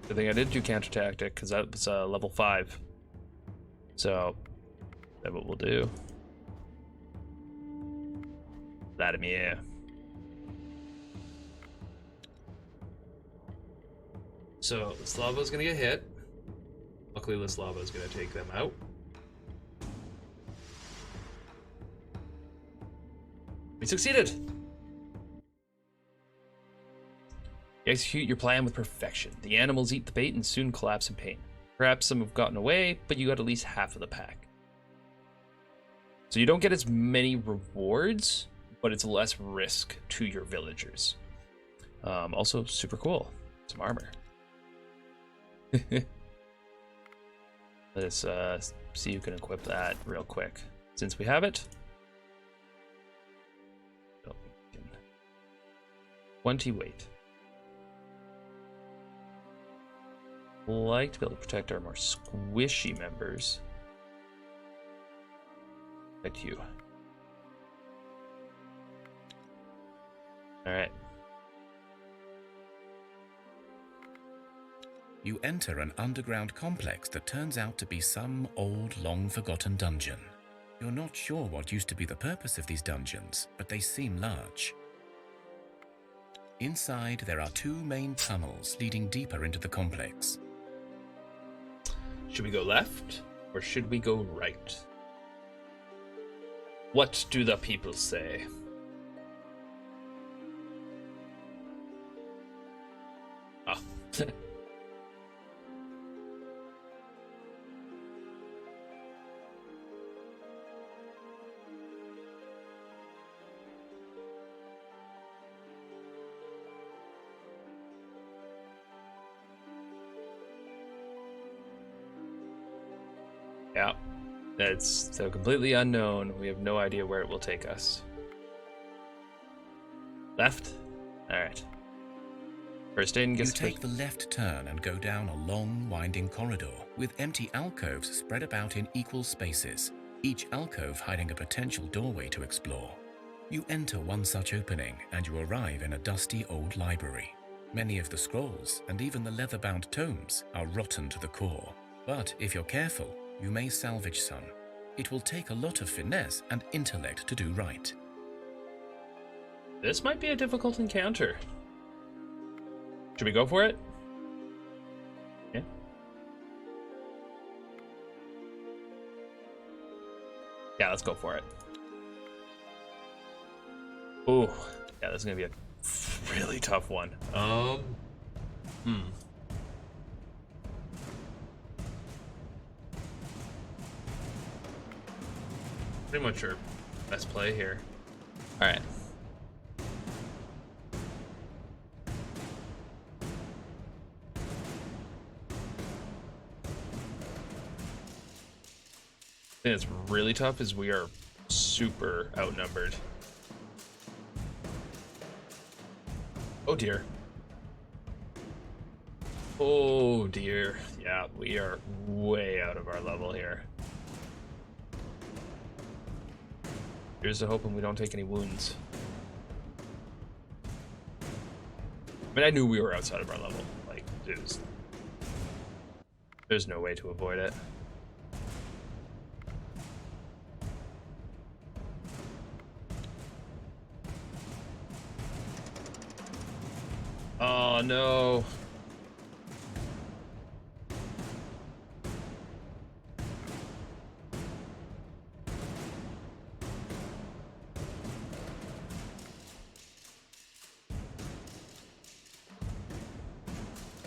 Good thing I did do counter tactic, because that was level 5. So, that's what we'll do. Vladimir. So, this lava's gonna get hit. Luckily, this lava is gonna take them out. We succeeded! You execute your plan with perfection. The animals eat the bait and soon collapse in pain. Perhaps some have gotten away, but you got at least half of the pack. So you don't get as many rewards, but it's less risk to your villagers. Also, super cool. Some armor. Let's see who can equip that real quick. Since we have it. 20 weight. Like to be able to protect our more squishy members. Protect you. Alright. You enter an underground complex that turns out to be some old, long-forgotten dungeon. You're not sure what used to be the purpose of these dungeons, but they seem large. Inside, there are 2 main tunnels leading deeper into the complex. Should we go left, or should we go right? What do the people say? Ah. Yeah. It's so completely unknown. We have no idea where it will take us. Left? Alright. First in, You gets take the left turn and go down a long, winding corridor with empty alcoves spread about in equal spaces, each alcove hiding a potential doorway to explore. You enter one such opening and you arrive in a dusty old library. Many of the scrolls and even the leather-bound tomes are rotten to the core. But if you're careful, you may salvage some. It will take a lot of finesse and intellect to do right. This might be a difficult encounter. Should we go for it? Yeah. Yeah, let's go for it. Ooh, yeah, this is gonna be a really tough one. Pretty much our best play here. All right. I think it's really tough is we are super outnumbered. Oh dear. Oh dear. Yeah, we are way out of our level here. Here's to hoping we don't take any wounds. I mean, I knew we were outside of our level. Like, there's no way to avoid it. Oh no.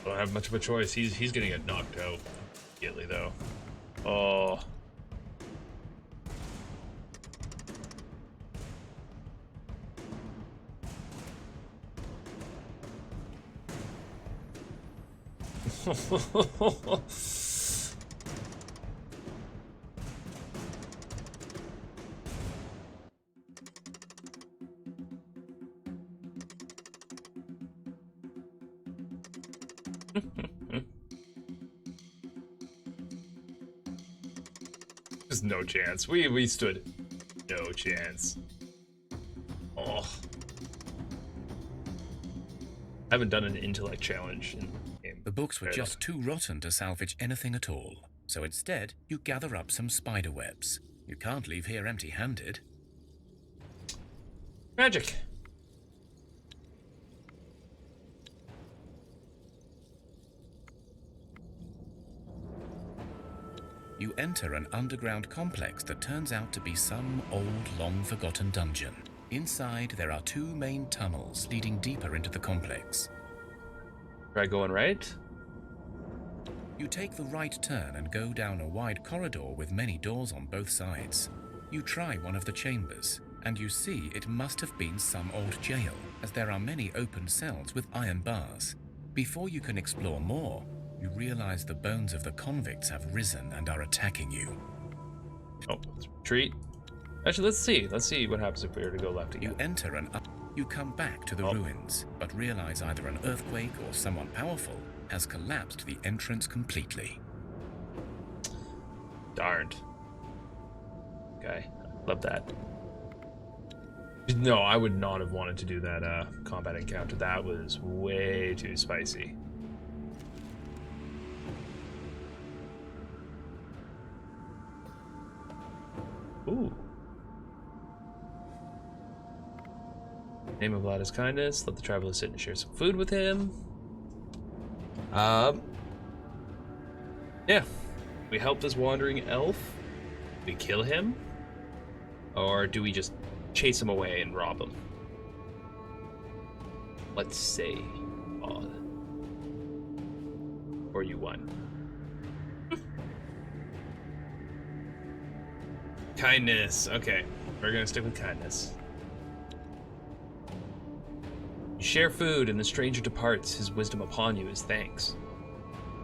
Don't have much of a choice. He's gonna get knocked out immediately though. Oh. There's no chance. We stood no chance. Oh. I haven't done an intellect challenge in the game. The books were just too rotten to salvage anything at all, so instead you gather up some spider webs. You can't leave here empty-handed. Magic. You enter an underground complex that turns out to be some old, long-forgotten dungeon. Inside, there are two main tunnels leading deeper into the complex. Try going right. You take the right turn and go down a wide corridor with many doors on both sides. You try one of the chambers, and you see it must have been some old jail, as there are many open cells with iron bars. Before you can explore more, you realize the bones of the convicts have risen and are attacking you. Oh, let's retreat. Actually, let's see what happens if we were to go left again. You enter and you come back to the ruins, but realize either an earthquake or someone powerful has collapsed the entrance completely. Darned. Okay, love that. No, I would not have wanted to do that combat encounter. That was way too spicy. Ooh. Name of Vlada's kindness. Let the traveler sit and share some food with him. Yeah. We help this wandering elf. We kill him, or do we just chase him away and rob him? Let's say, or you won. Kindness. Okay, we're gonna stick with kindness. You share food, and the stranger departs. His wisdom upon you is thanks.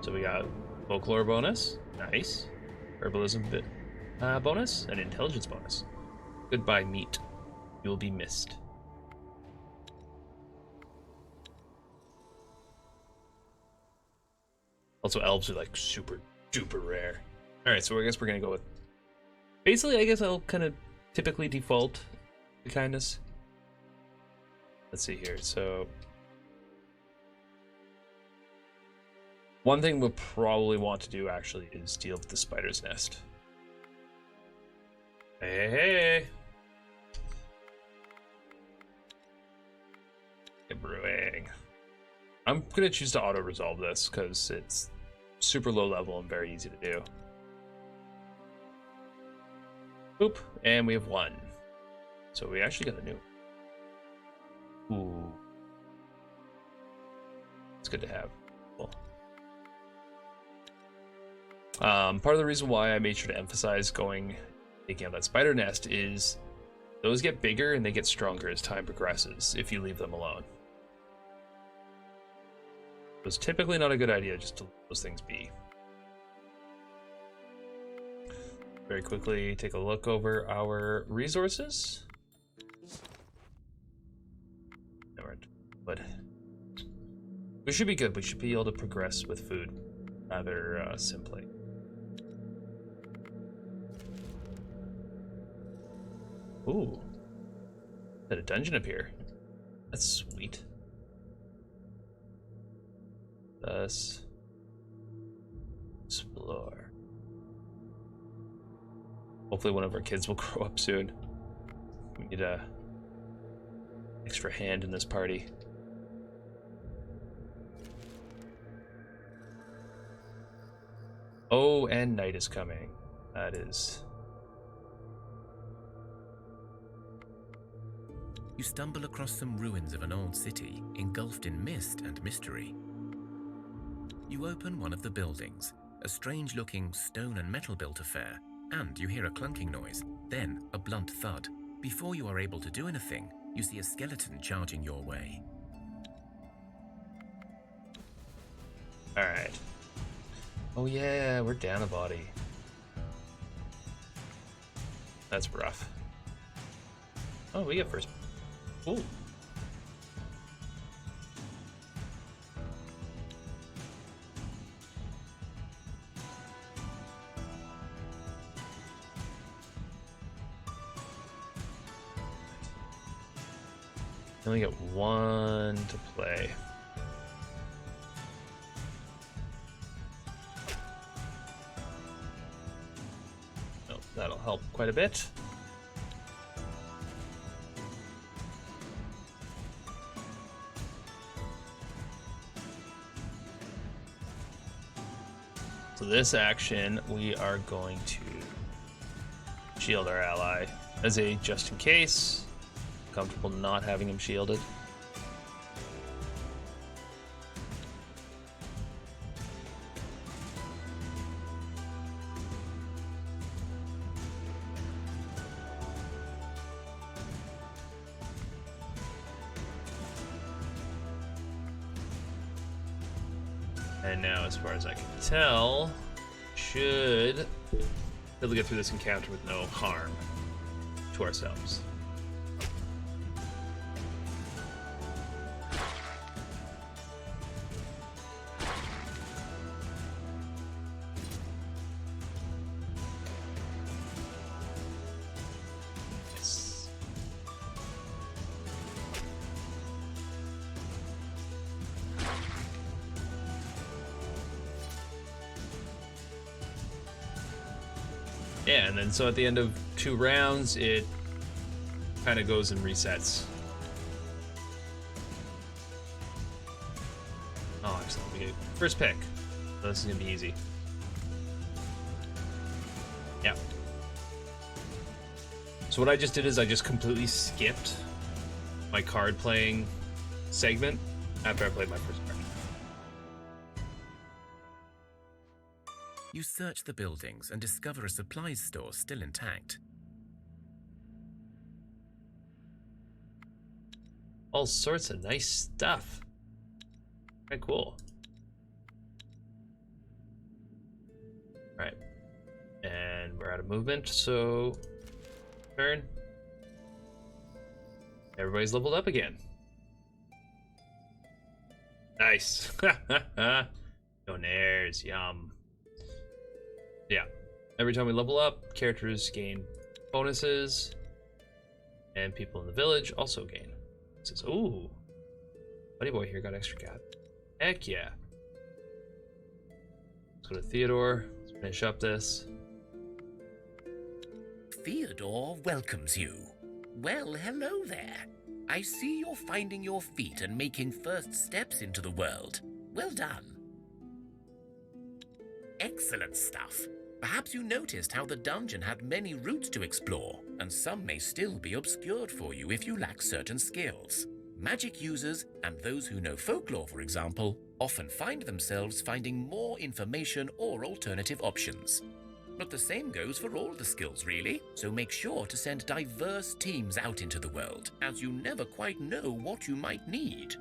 So we got folklore bonus. Nice. herbalism bit bonus, and intelligence bonus. Goodbye, meat. You will be missed. Also, elves are like super duper rare. Alright, so I guess we're gonna go with... Basically, I guess I'll kind of typically default to kindness. Let's see here, so... One thing we'll probably want to do, actually, is deal with the spider's nest. Hey, hey! Get brewing. I'm gonna choose to auto-resolve this, because it's super low level and very easy to do. Boop, and we have one. So we actually got a new... Ooh. It's good to have. Cool. Part of the reason why I made sure to emphasize taking out that spider nest is those get bigger and they get stronger as time progresses if you leave them alone. It's typically not a good idea just to let those things be. Very quickly take a look over our resources. But we should be good. We should be able to progress with food rather simply. Ooh. Got a dungeon up here. That's sweet. Let's explore. Hopefully one of our kids will grow up soon. We need a extra hand in this party. Oh, and night is coming. That is... You stumble across some ruins of an old city, engulfed in mist and mystery. You open one of the buildings, a strange-looking stone and metal-built affair, and you hear a clunking noise, then a blunt thud. Before you are able to do anything, you see a skeleton charging your way. Alright. Oh yeah, we're down a body. That's rough. Oh, we get first. Ooh. Only get one to play. Oh, that'll help quite a bit. So this action, we are going to shield our ally as a just in case. Comfortable not having him shielded. And now, as far as I can tell, should be able to get through this encounter with no harm to ourselves. Yeah, and then so at the end of 2 rounds, it kind of goes and resets. Oh, excellent. We get first pick. So this is going to be easy. Yeah. So what I just did is I just completely skipped my card playing segment after I played my first card. You search the buildings and discover a supplies store still intact. All sorts of nice stuff. Very cool. Alright. We're out of movement, so turn. Everybody's leveled up again. Nice. Donaires, yum. Yeah. Every time we level up, characters gain bonuses, and people in the village also gain. It says, ooh, Buddy Boy here got extra cap. Heck yeah. Let's go to Theodore. Let's finish up this. Theodore welcomes you. Well, hello there. I see you're finding your feet and making first steps into the world. Well done. Excellent stuff. Perhaps you noticed how the dungeon had many routes to explore, and some may still be obscured for you if you lack certain skills. Magic users, and those who know folklore, for example, often find themselves finding more information or alternative options. But the same goes for all the skills, really, so make sure to send diverse teams out into the world, as you never quite know what you might need.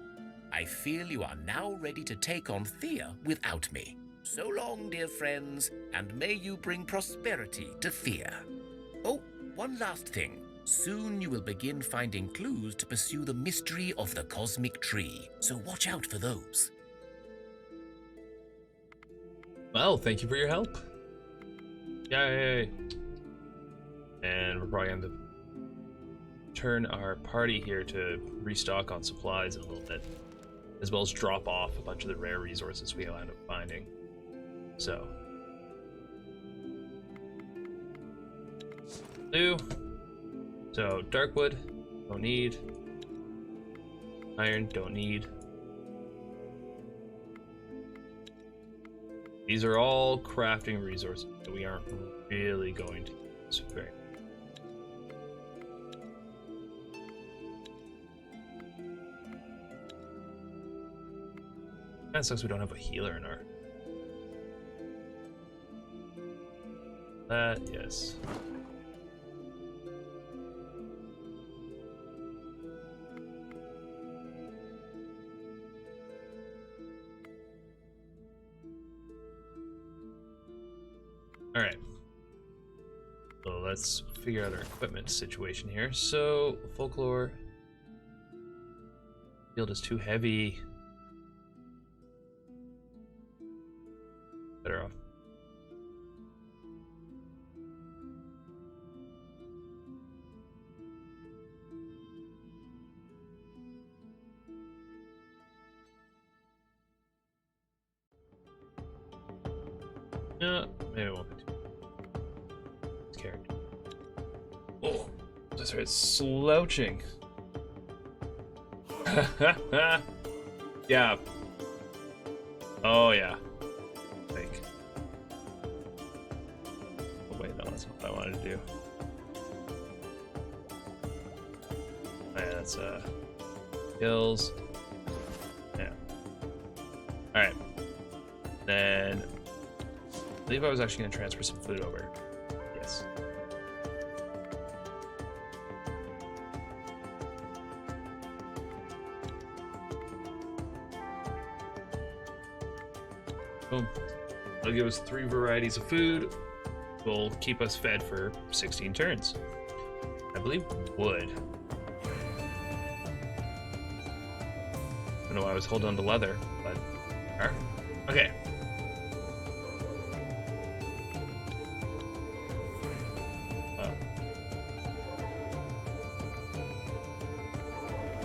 I feel you are now ready to take on Thea without me. So long, dear friends, and may you bring prosperity to Thea. Oh, one last thing. Soon you will begin finding clues to pursue the mystery of the cosmic tree, so watch out for those. Well, thank you for your help. Yay! And we're probably going to turn our party here to restock on supplies in a little bit, as well as drop off a bunch of the rare resources we end up finding. So, Darkwood, don't need. Iron, don't need. These are all crafting resources that we aren't really going to use very much. Kinda sucks we don't have a healer in our... That, yes. Alright. So let's figure out our equipment situation here. So, folklore. Field is too heavy. Better off. No, maybe it won't be too. Character. Oh, I started slouching. Yeah. Oh yeah. Fake. Oh wait, no, that's not what I wanted to do. Oh, yeah, that's hills. Yeah. All right. Then. I believe I was actually going to transfer some food over. Yes. Boom. It'll give us 3 varieties of food. Will keep us fed for 16 turns. I believe wood. I don't know why I was holding on to leather, but alright. Okay.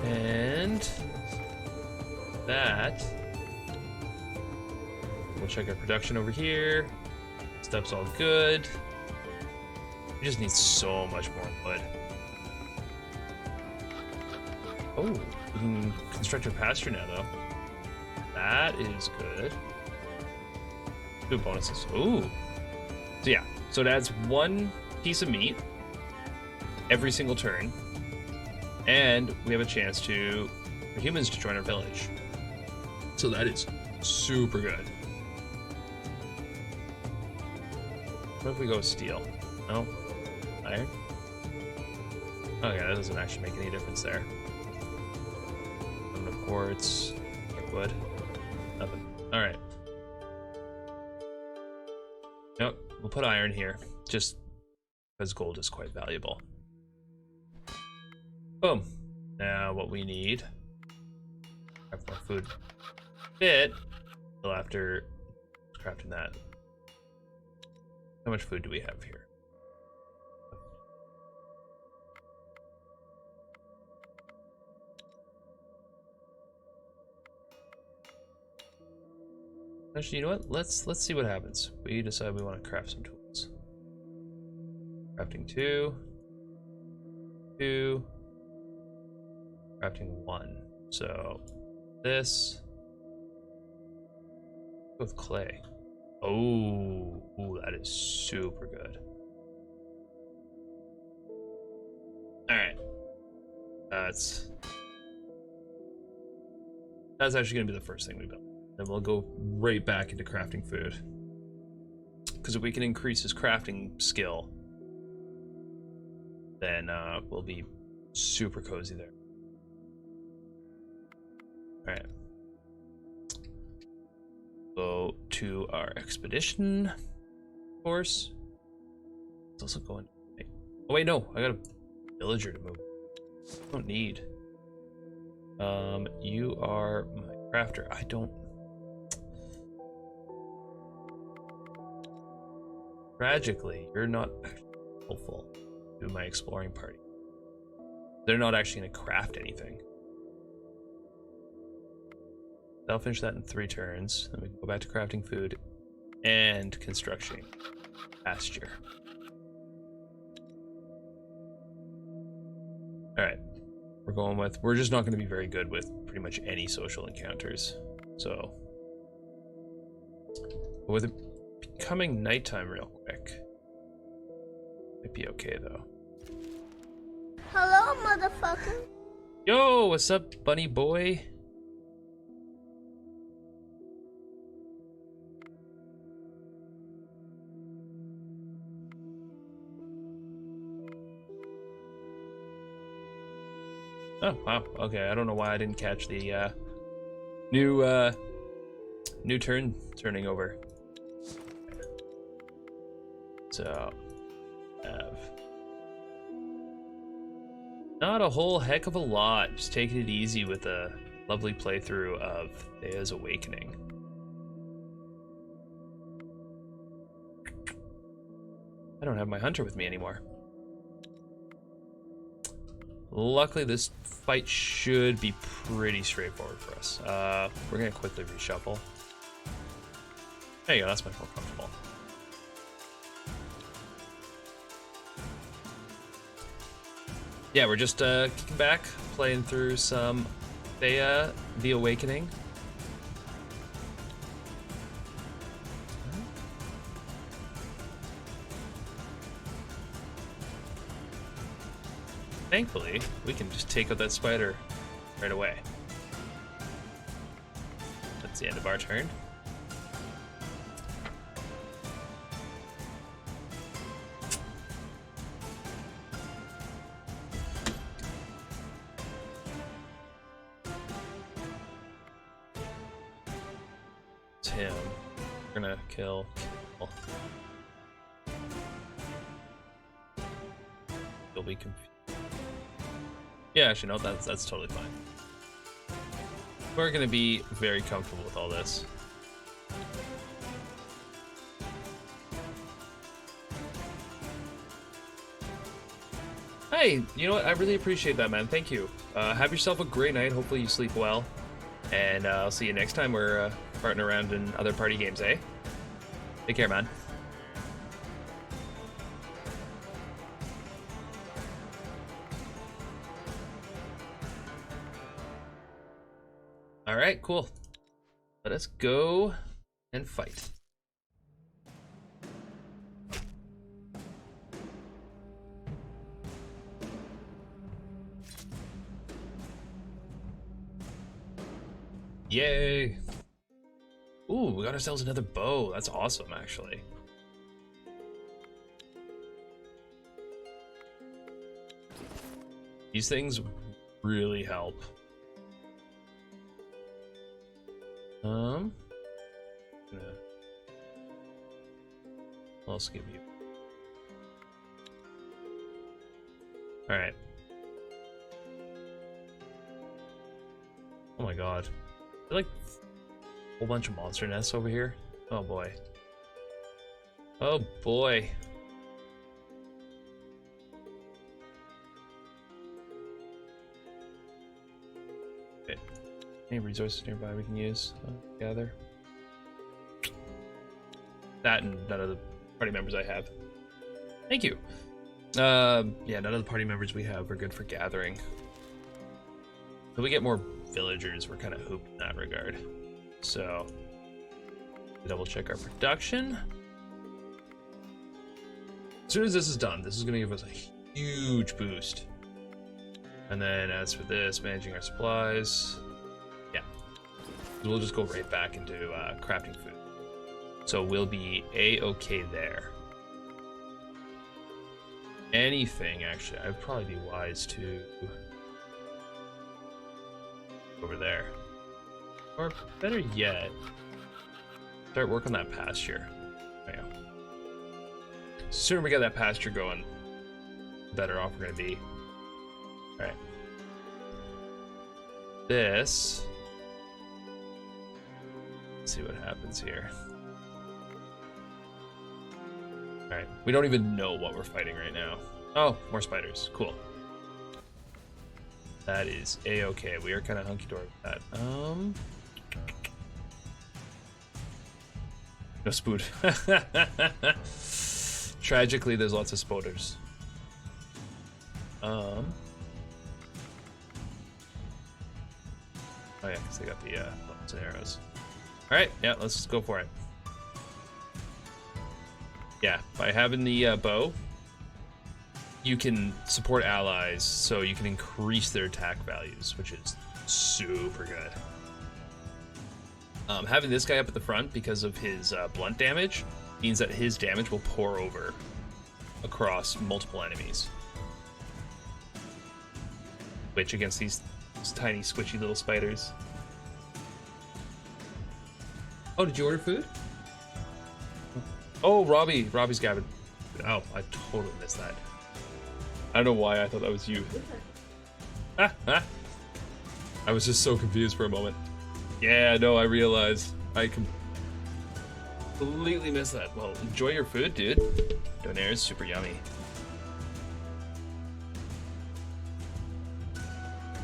And that, we'll check our production over here. Stuff's all good. We just need so much more wood. Oh, we can construct a pasture now, though. That is good. Good bonuses. Ooh. So yeah, so it adds 1 piece of meat every single turn. And we have a chance for humans to join our village. So that is super good. What if we go with steel? No? Iron? Okay, that doesn't actually make any difference there. And the quartz, wood, nothing. Alright. Nope, we'll put iron here. Just because gold is quite valuable. Boom. Now what we need, craft more food. Bit. Till after crafting that. How much food do we have here? Actually, you know what? Let's see what happens. We decide we want to craft some tools. Crafting 2. Crafting 1. So this with clay. Oh, ooh, that is super good. All right, that's actually gonna be the first thing we build. Then we'll go right back into crafting food, because if we can increase his crafting skill, then we'll be super cozy there. All right. Go to our expedition course. It's also going. Oh wait, no, I got a villager to move. I don't need. You are my crafter. I don't. Tragically, you're not actually helpful to my exploring party. They're not actually going to craft anything. I'll finish that in 3 turns. Then we can go back to crafting food and constructing pasture. Alright. We're just not going to be very good with pretty much any social encounters. So, with it becoming nighttime real quick, might be okay though. Hello, motherfucker. Yo, what's up, bunny boy? Oh, wow. Okay, I don't know why I didn't catch the new turning over. So, have not a whole heck of a lot. Just taking it easy with a lovely playthrough of Thea's Awakening. I don't have my hunter with me anymore. Luckily, this fight should be pretty straightforward for us. We're gonna quickly reshuffle. There you go, that's much more comfortable. Yeah, we're just kicking back, playing through some Thea, The Awakening. Thankfully, we can just take out that spider right away. That's the end of our turn. It's him. We're gonna kill. You'll be confused. Yeah, actually, no, that's totally fine. We're gonna be very comfortable with all this. Hey, you know what? I really appreciate that, man. Thank you. Have yourself a great night. Hopefully you sleep well. And I'll see you next time we're farting around in other party games, eh? Take care, man. All right, cool. Let us go and fight. Yay! Ooh, we got ourselves another bow. That's awesome, actually. These things really help. What else give you? All right. Oh my god. Like a whole bunch of monster nests over here. Oh boy. Oh boy. Okay. Any resources nearby we can use? Gather. That and none of the party members I have. Thank you. Yeah, none of the party members we have are good for gathering. If we get more villagers, we're kind of hooped in that regard. So, double check our production. As soon as this is done, this is going to give us a huge boost. And then as for this, managing our supplies, yeah, we'll just go right back into crafting food. So we'll be a-okay there. Anything, actually, I'd probably be wise to over there. Or better yet, start working that pasture. There you go. The sooner we get that pasture going, the better off we're gonna be. Alright. This. Let's see what happens here. Alright. We don't even know what we're fighting right now. Oh, more spiders. Cool. That is a-okay. We are kind of hunky-dory with that. No spood. Tragically, there's lots of spoders. Oh yeah, because they got the bows and arrows. Alright, yeah, let's just go for it. Yeah, by having the bow, you can support allies, so you can increase their attack values, which is super good. Having this guy up at the front because of his blunt damage means that his damage will pour over across multiple enemies. Which against these tiny squishy little spiders. Oh, did you order food? Oh, Robbie's gabbing. Oh, I totally missed that. I don't know why I thought that was you. I was just so confused for a moment. Yeah, no, I realized. I completely missed that. Well, enjoy your food, dude. Donair is super yummy.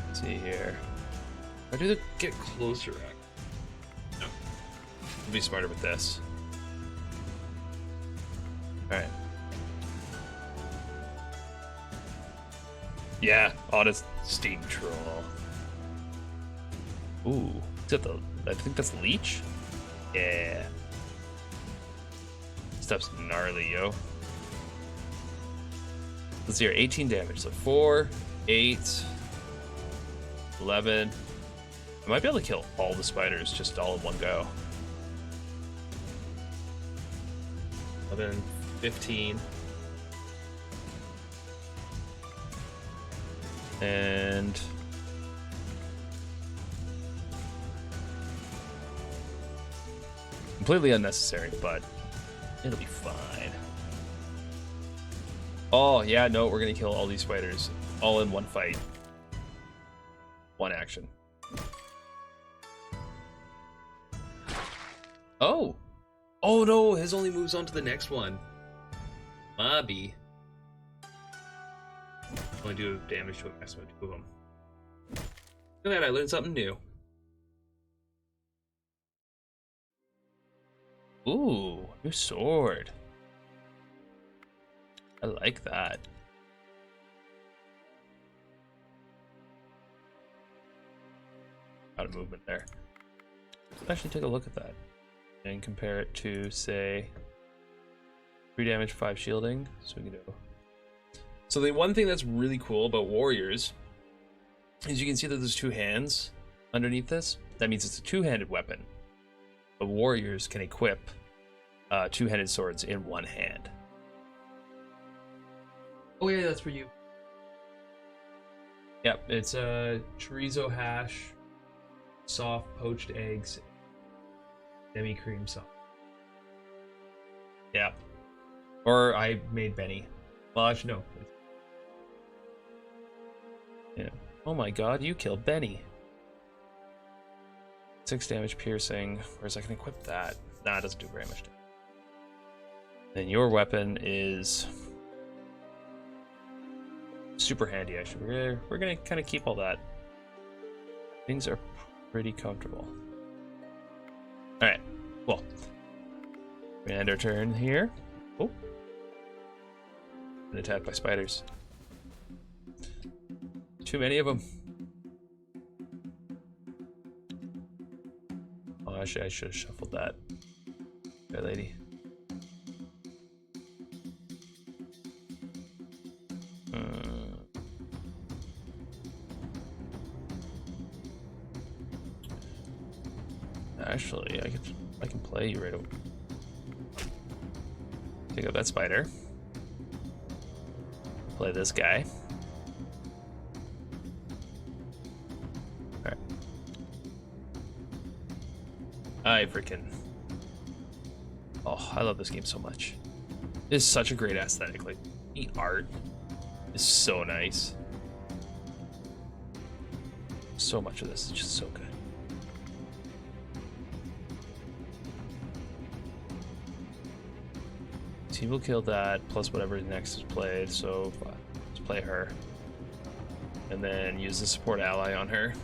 Let's see here. How do they get closer? No. I'll be smarter with this. Alright. Yeah, honest steam troll. Ooh, is that I think that's leech? Yeah. Stuff's gnarly, yo. Let's see here, 18 damage. So 4, 8, 11. I might be able to kill all the spiders just all in one go. 11, 15. And completely unnecessary, but it'll be fine. Oh, yeah, no, we're gonna kill all these spiders all in one fight. One action. Oh! Oh no, his only moves on to the next one. Mobby. Only do damage to a maximum of 2 of them. Look at that, I learned something new. Ooh, new sword. I like that. Out of movement there. Let's actually take a look at that and compare it to, say, 3 damage, 5 shielding. So we can do. So the one thing that's really cool about warriors is you can see that there's 2 hands underneath this. That means it's a 2-handed weapon. But warriors can equip 2-handed swords in 1 hand. Oh yeah, that's for you. Yep, it's chorizo hash, soft poached eggs, demi cream sauce. Yeah. Or I made Benny. Well, actually, no. Yeah. Oh my god, you killed Benny. 6 damage piercing. Whereas I can equip that. Nah, it doesn't do very much damage. Then your weapon is super handy, actually. We're gonna kind of keep all that. Things are pretty comfortable. Alright, cool. We're gonna end our turn here. Oh. Been attacked by spiders. Too many of them. Oh, actually, I should have shuffled that. Good lady. Actually, I can play you right away. Take out that spider. Play this guy. Alright. I freaking... Oh, I love this game so much. It's such a great aesthetic. Like, the art is so nice. So much of this is just so good. He will kill that, plus whatever next is played, so let's play her. And then use the support ally on her.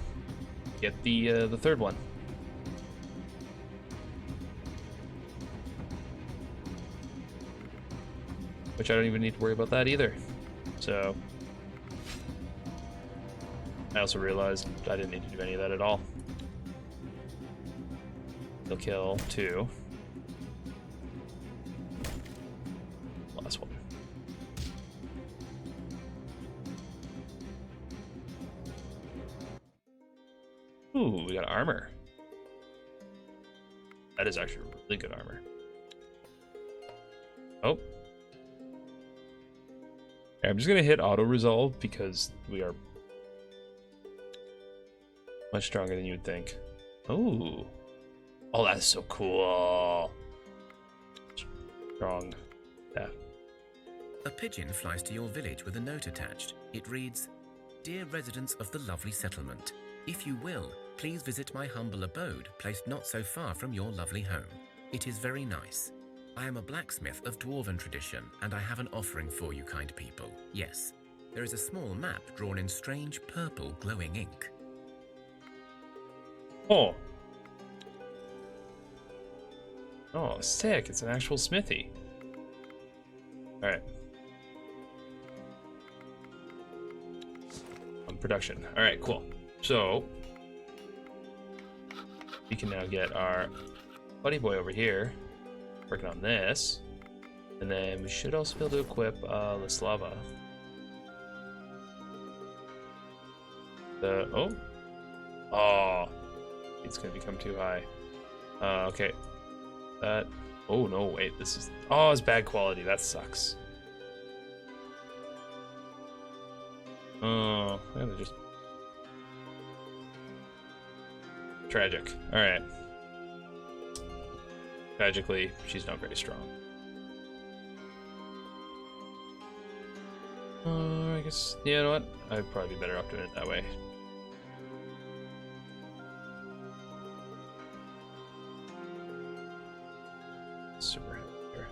Get the third one. Which I don't even need to worry about that either. So... I also realized I didn't need to do any of that at all. He'll kill 2. Last one. Ooh, we got armor. That is actually really good armor. Oh. I'm just gonna hit auto resolve because we are much stronger than you would think. Ooh. Oh, that's so cool. Strong. Yeah. A pigeon flies to your village with a note attached. It reads, "Dear residents of the lovely settlement, if you will, please visit my humble abode, placed not so far from your lovely home. It is very nice. I am a blacksmith of dwarven tradition, and I have an offering for you, kind people. Yes, there is a small map drawn in strange purple glowing ink." Oh. Oh, sick. It's an actual smithy. Alright. Production. Alright, cool. So, we can now get our buddy boy over here working on this. And then we should also be able to equip the Slava. Oh, it's gonna become too high. Okay. Oh no, wait, this is... Oh, it's bad quality. That sucks. Oh, I'm gonna just... Tragic. Alright. Tragically, she's not very strong. I guess... You know what? I'd probably be better off doing it that way. Super heavy here.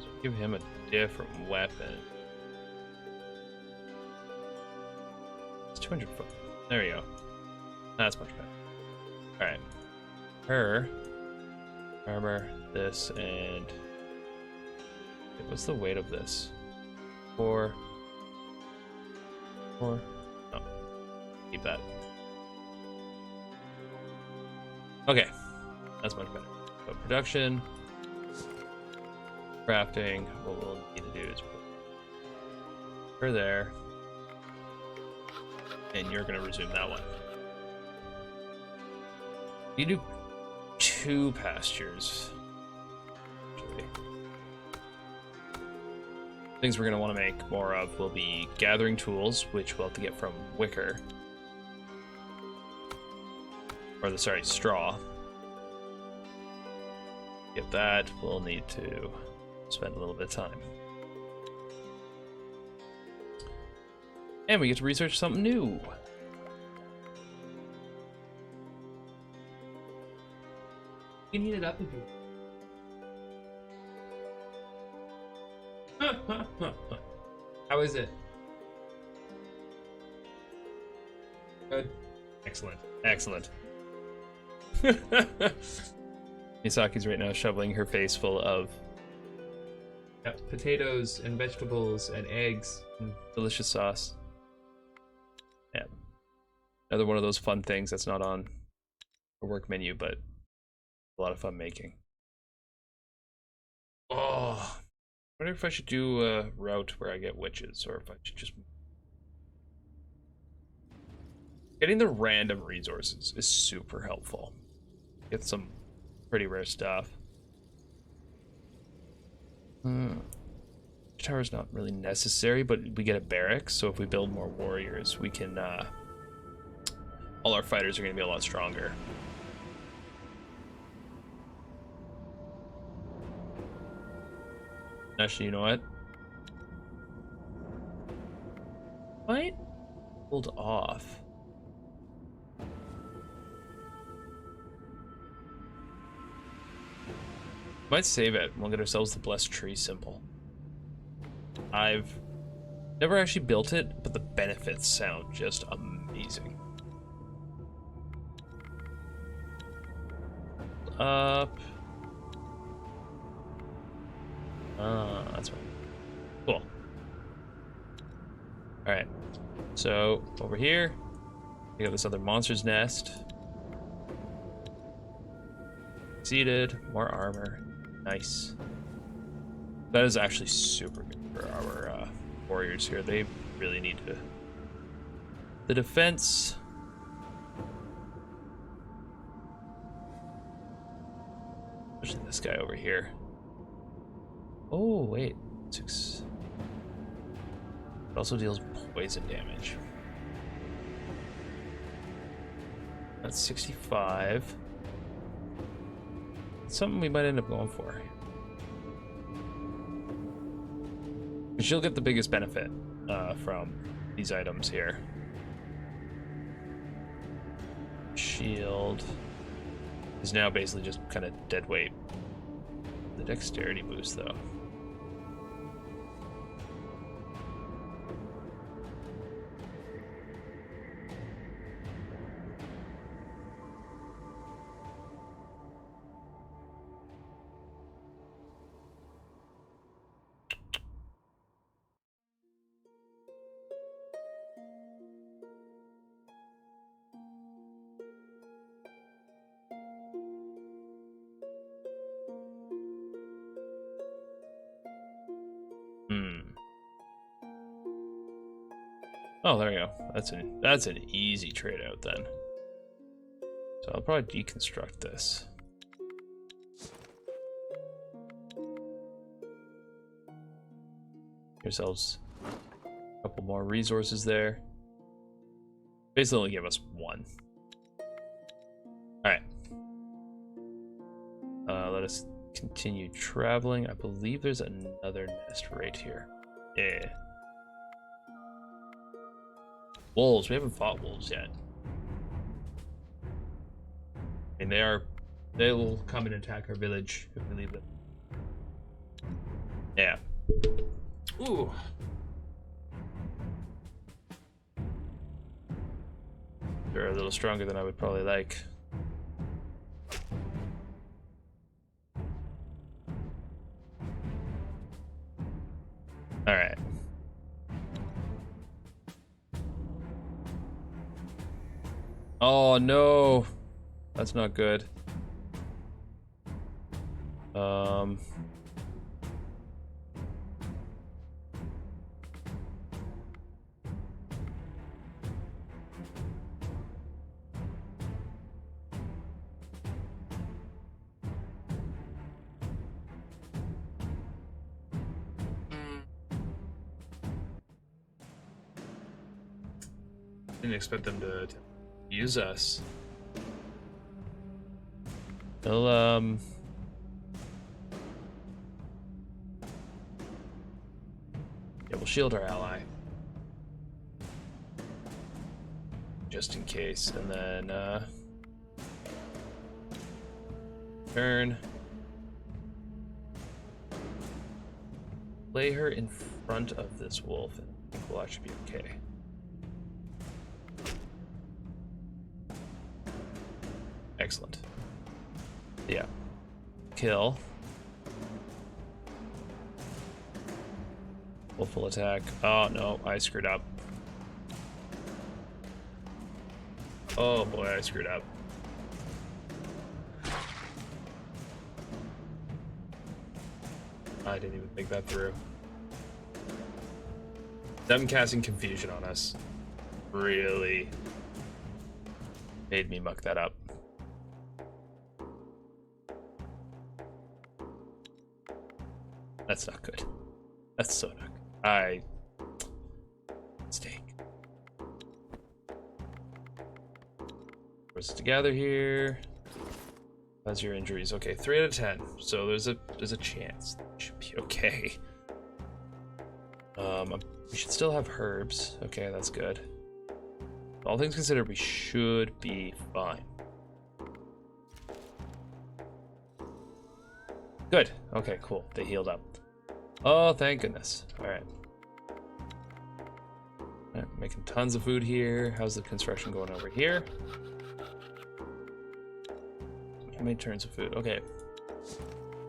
So give him a different weapon. It's 200 foot. There we go. That's much better. Alright. Her. Armor, this, and... What's the weight of this? 4. Oh. Keep that. Okay. That's much better. So production. Crafting. What we'll need to do is put her there. And you're going to resume that one. You do 2 pastures. Actually. Things we're going to want to make more of will be gathering tools, which we'll have to get from wicker. Or straw. Get that, we'll need to spend a little bit of time. And we get to research something new. You can heat it up if you. How is it? Good. Excellent. Excellent. Misaki's right now shoveling her face full of potatoes and vegetables and eggs and delicious sauce. Yeah. Another one of those fun things that's not on a work menu, but a lot of fun making. Oh, I wonder if I should do a route where I get witches, or if I should just... Getting the random resources is super helpful. Get some pretty rare stuff. Tower's not really necessary, but we get a barracks, so if we build more warriors, we can, all our fighters are going to be a lot stronger. Actually, you know what? Might hold off. Might save it. We'll get ourselves the blessed tree symbol. I've never actually built it, but the benefits sound just amazing. Up. That's right. Cool. Alright. So, over here, we got this other monster's nest. Succeeded. More armor. Nice. That is actually super good for our warriors here. They really need to... The defense... Especially this guy over here. Oh, wait. It also deals poison damage. That's 65. It's something we might end up going for. She'll get the biggest benefit from these items here. Shield is now basically just kind of dead weight. The dexterity boost, though. Oh, there we go. That's an easy trade out then. So I'll probably deconstruct this. Get ourselves a couple more resources there. Basically only give us one. Alright. Let us continue traveling. I believe there's another nest right here. Yeah. Wolves. We haven't fought wolves yet. I mean, they will come and attack our village if we leave them. Yeah. Ooh. They're a little stronger than I would probably like. All right. Oh no, that's not good. Didn't expect them to use us. They'll yeah, we'll shield our ally. just in case, and then turn. Lay her in front of this wolf, and I think we'll actually be okay. Excellent. Yeah. Kill. Wolf will attack. Oh no, I screwed up. Oh boy, I screwed up. I didn't even think that through. Them casting confusion on us really made me muck that up. That's not good. That's so not good. Mistake. What's together here? How's your injuries? Okay, 3 out of 10. So there's a chance that we should be okay. We should still have herbs. Okay, that's good. All things considered, we should be fine. Good. Okay, cool. They healed up. Oh, thank goodness. Alright. Making tons of food here. How's the construction going over here? How many turns of food? Okay.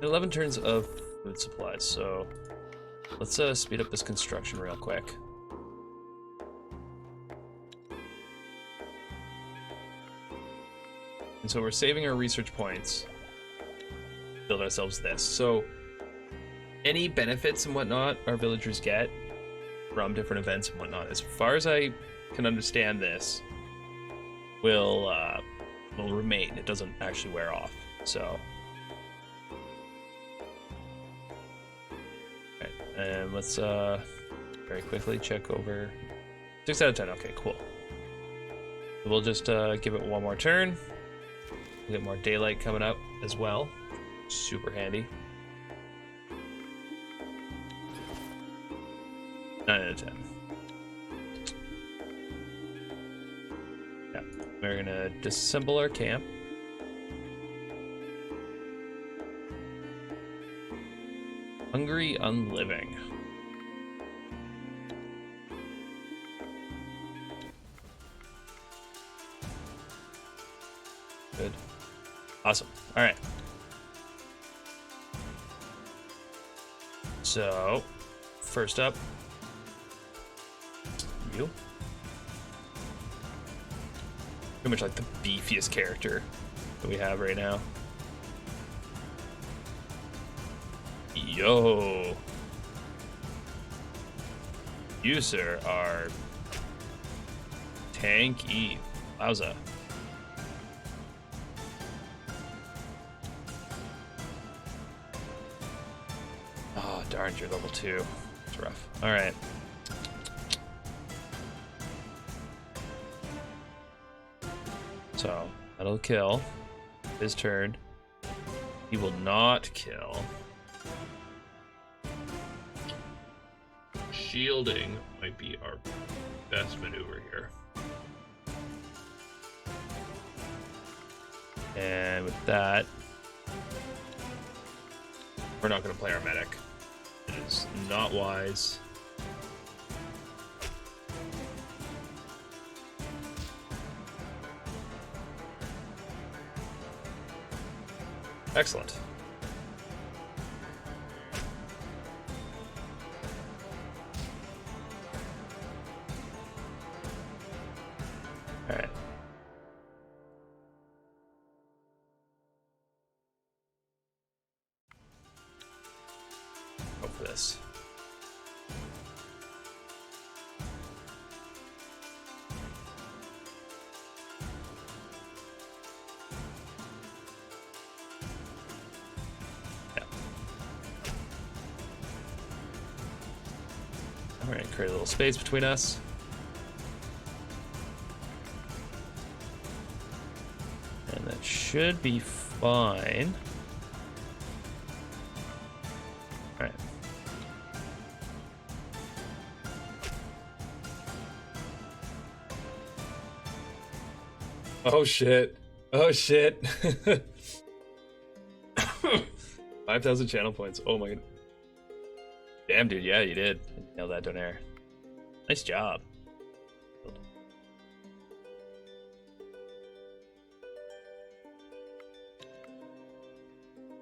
11 turns of food supplies, so let's speed up this construction real quick. And so we're saving our research points. Build ourselves this. So any benefits and whatnot our villagers get from different events and whatnot, as far as I can understand this, will remain. It doesn't actually wear off. So okay, and let's very quickly check over 6 out of 10. Okay, cool. We'll just give it one more turn. We'll get more daylight coming up as well. Super handy. 9 out of 10. Yeah, we're gonna disassemble our camp. Hungry Unliving. Good. Awesome. All right. So, first up, you. Pretty much like the beefiest character that we have right now. Yo. You, sir, are tanky. Wowza. Oh, darn, you're level 2. It's rough. Alright. So, that'll kill. His turn. He will not kill. Shielding might be our best maneuver here. And with that, we're not going to play our medic. It is not wise. Excellent. All right. Go for this. All right, create a little space between us. And that should be fine. All right. Oh shit. Oh shit. 5,000 channel points. Oh my god. Damn, dude. Yeah, you did. Nail that donair. Nice job.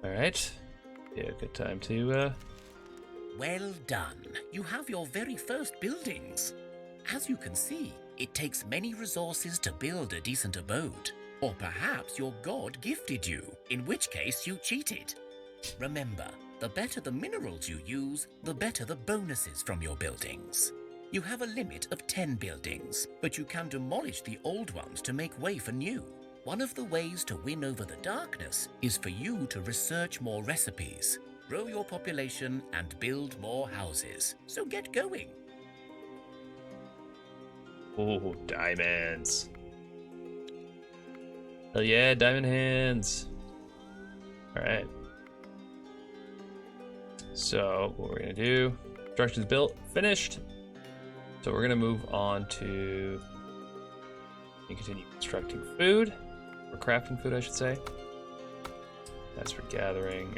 Alright. Yeah, good time to, Well done. You have your very first buildings. As you can see, it takes many resources to build a decent abode. Or perhaps your god gifted you, in which case you cheated. Remember, the better the minerals you use, the better the bonuses from your buildings. You have a limit of 10 buildings, but you can demolish the old ones to make way for new. One of the ways to win over the darkness is for you to research more recipes, grow your population, and build more houses. So get going. oh, diamonds. Hell yeah, diamond hands. Alright. So, what we're gonna do, construction's built, finished. So we're gonna move on to continue constructing food, or crafting food, I should say. That's for gathering.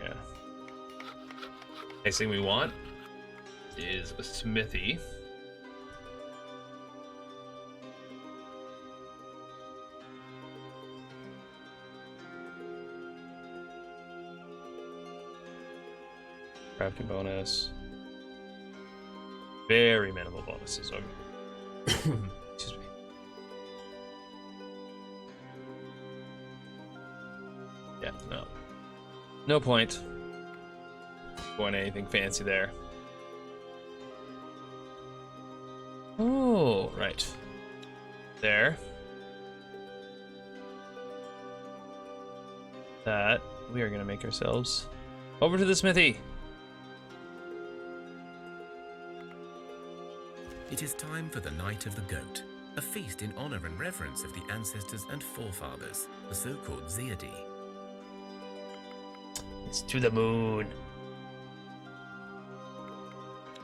Next thing we want is a smithy. Crafting bonus. Very minimal bonuses. Okay. Excuse me. Yeah, no. No point going anything fancy there. Oh, right. There. That we are going to make ourselves over to the smithy. It is time for the Night of the Goat, a feast in honor and reverence of the ancestors and forefathers, the so-called Zeadi. It's to the moon.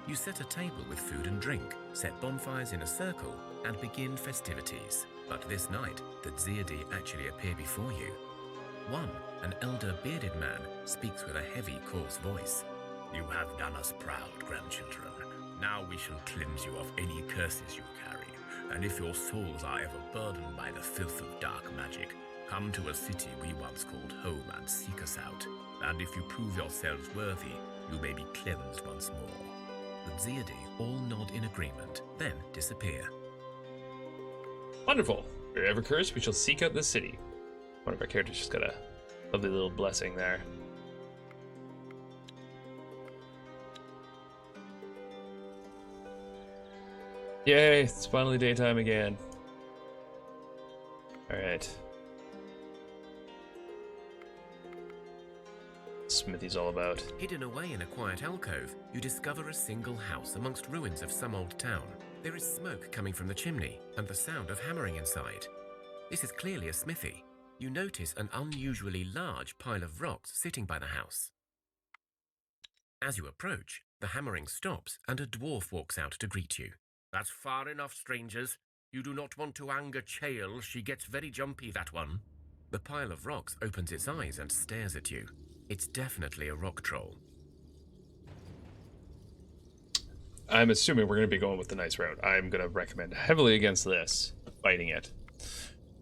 You set a table with food and drink, set bonfires in a circle, and begin festivities. But this night, the Zeadi actually appear before you. One, an elder bearded man, speaks with a heavy, coarse voice. You have done us proud, grandchildren. Now we shall cleanse you of any curses you carry, and if your souls are ever burdened by the filth of dark magic, come to a city we once called home and seek us out, and if you prove yourselves worthy, you may be cleansed once more. The Zeadi all nod in agreement, then disappear. Wonderful. If we're ever cursed, we shall seek out this city. One of our characters just got a lovely little blessing there. Yay, it's finally daytime again. Alright. Smithy's all about. Hidden away in a quiet alcove, you discover a single house amongst ruins of some old town. There is smoke coming from the chimney, and the sound of hammering inside. This is clearly a smithy. You notice an unusually large pile of rocks sitting by the house. As you approach, the hammering stops, and a dwarf walks out to greet you. That's far enough, strangers. You do not want to anger Chael. She gets very jumpy, that one. The pile of rocks opens its eyes and stares at you. It's definitely a rock troll. I'm assuming we're going to be going with the nice route. I'm going to recommend heavily against this, fighting it.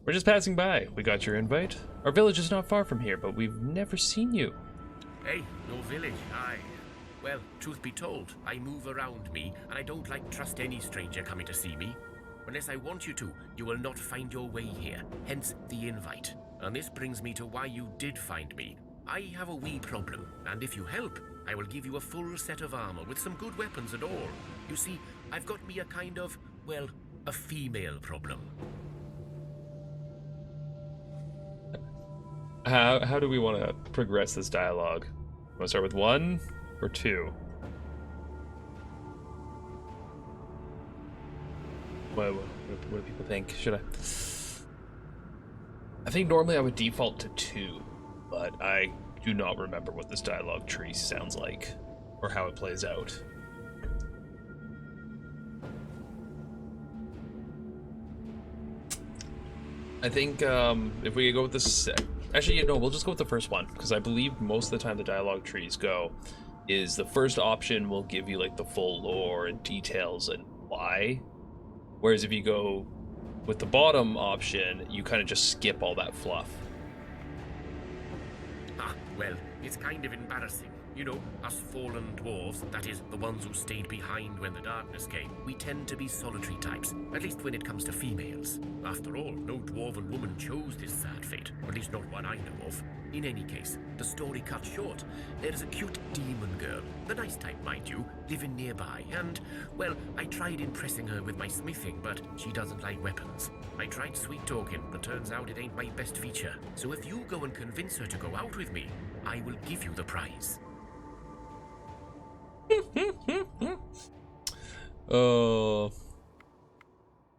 We're just passing by. We got your invite. Our village is not far from here, but we've never seen you. Hey, no village, aye. Well, truth be told, I move around me, and I don't like trust any stranger coming to see me. Unless I want you to, you will not find your way here, hence the invite. And this brings me to why you did find me. I have a wee problem, and if you help, I will give you a full set of armor with some good weapons and all. You see, I've got me a kind of, well, a female problem. How do we want to progress this dialogue? Want to start with 1 or 2? What do people think? Should I think normally I would default to 2, but I do not remember what this dialogue tree sounds like or how it plays out. I think if we go with this, actually, you know, we'll just go with the first one because I believe most of the time the dialogue trees go is the first option will give you like the full lore and details and why, whereas if you go with the bottom option, you kind of just skip all that fluff. Ah, well, it's kind of embarrassing. You know, us fallen dwarves, that is, the ones who stayed behind when the darkness came, we tend to be solitary types, at least when it comes to females. After all, no dwarven woman chose this sad fate, or at least not one I know of. In any case, the story cut short, there is a cute demon girl, the nice type, mind you, living nearby, and, well, I tried impressing her with my smithing, but she doesn't like weapons. I tried sweet talking, but turns out it ain't my best feature. So if you go and convince her to go out with me, I will give you the prize. Oh,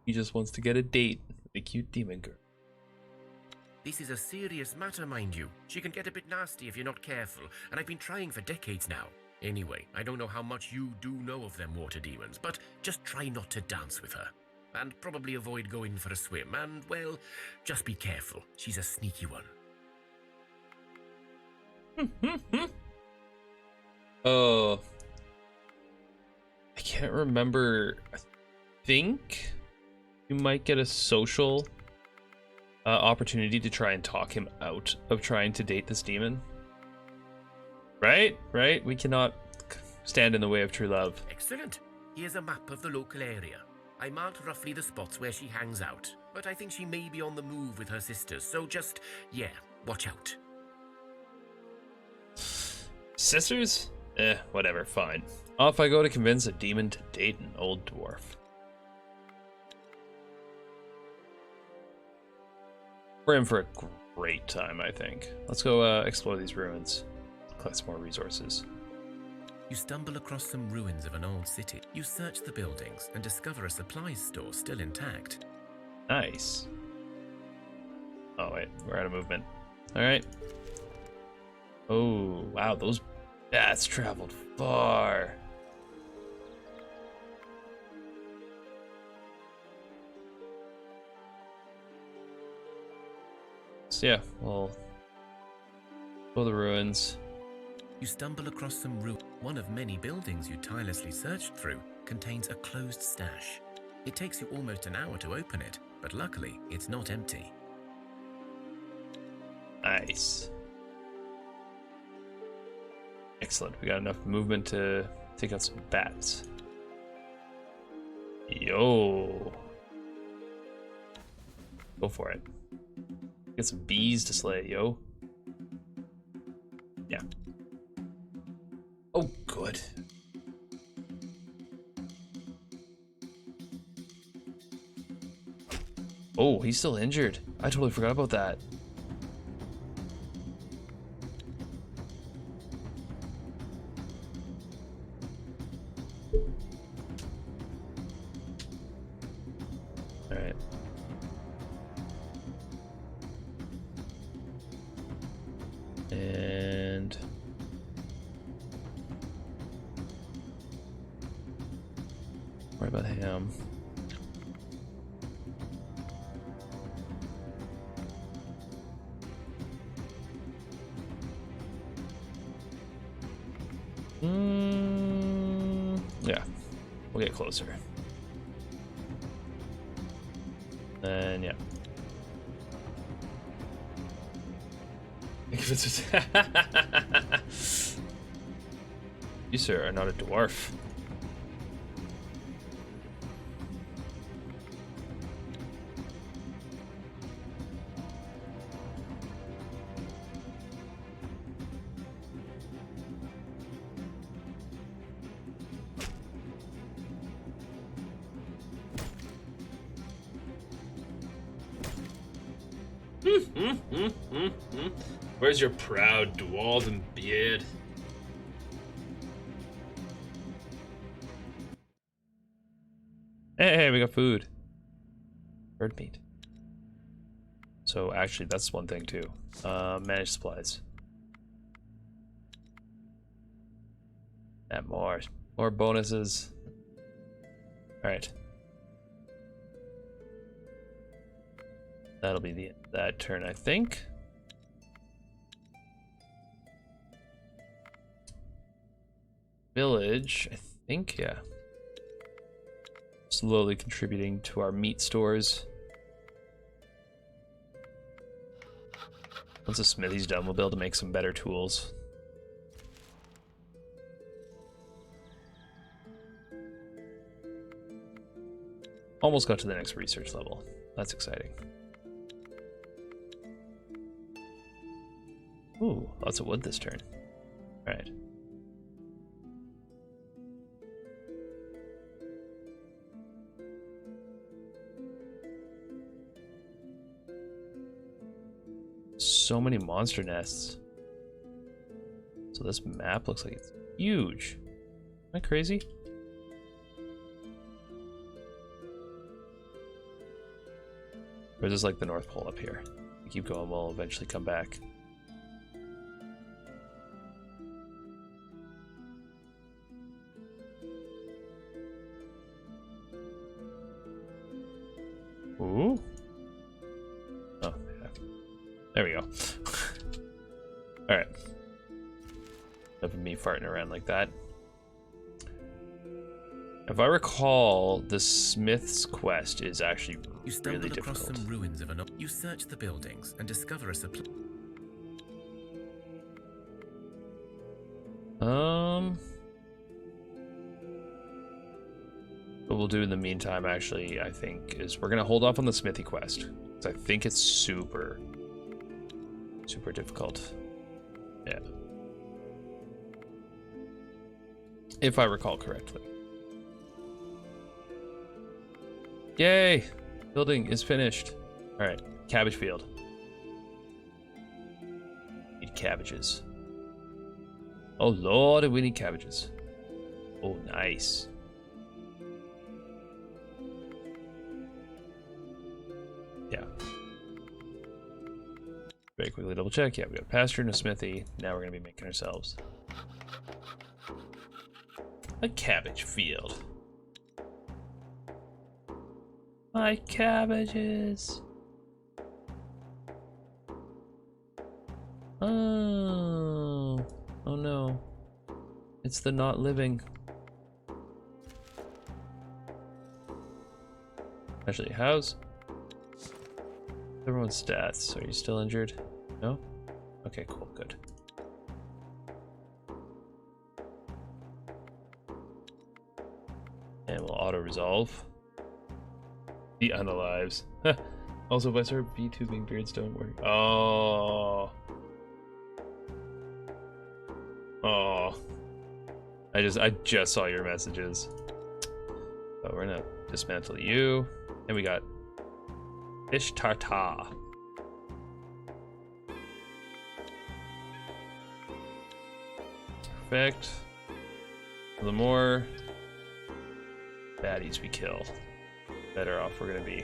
he just wants to get a date with a cute demon girl. This is a serious matter, mind you. She can get a bit nasty if you're not careful, and I've been trying for decades now. Anyway, I don't know how much you do know of them water demons, but just try not to dance with her. And probably avoid going for a swim, and, well, just be careful. She's a sneaky one. Oh, I can't remember. I think you might get a social opportunity to try and talk him out of trying to date this demon. Right? We cannot stand in the way of true love. Excellent. Here's a map of the local area. I marked roughly the spots where she hangs out, but I think she may be on the move with her sisters, so just, yeah, watch out. Sisters? Whatever, fine. Off I go to convince a demon to date an old dwarf. We're in for a great time, I think. Let's go explore these ruins. Collect some more resources. You stumble across some ruins of an old city. You search the buildings and discover a supplies store still intact. Nice. Oh wait, we're out of movement. Alright. Oh, wow, those bats traveled far. So yeah, we'll go to the ruins. You stumble across some One of many buildings you tirelessly searched through contains a closed stash. It takes you almost an hour to open it, but luckily it's not empty. Nice. Excellent. We got enough movement to take out some bats. Yo. Go for it. Get some bees to slay, yo. Yeah. Oh, good. Oh, he's still injured. I totally forgot about that. All right. And worry about him. Yeah, we'll get closer. And yeah. You, sir, are not a dwarf. Where's your proud dwarven beard? Hey, we got food. Bird meat. So actually, that's one thing too. Manage supplies. And more bonuses. All right. That'll be the end of that turn, I think. Village, I think, yeah. Slowly contributing to our meat stores. Once the smithy's done, we'll be able to make some better tools. Almost got to the next research level. That's exciting. Ooh, lots of wood this turn. Alright. So many monster nests. So this map looks like it's huge. Am I crazy? Or is this like the North Pole up here? We keep going, we'll eventually come back. Ooh. Oh, yeah. There we go. Alright. Enough of me farting around like that. If I recall, the Smith's quest is actually You stumbled really across difficult. some ruins of an. You search the buildings and discover a supply. What we'll do in the meantime, actually, I think, is we're gonna hold off on the smithy quest. Because I think it's super difficult. Yeah. If I recall correctly. Yay! Building is finished. Alright, cabbage field. Need cabbages. Oh lord, we need cabbages. Oh, nice. Yeah. Very quickly double check. Yeah, we got a pasture and a smithy. Now we're gonna be making ourselves a cabbage field. My cabbages. Oh. Oh no. It's the not living. Actually, how's everyone's stats? Are you still injured? No? Okay, cool, good. And we'll auto-resolve. The unalives. Also, if I start B-tubing, beards don't work. Oh. Oh. I just saw your messages. So we're gonna dismantle you. And we got fish tartar. Perfect. The more baddies we kill, better off we're gonna be.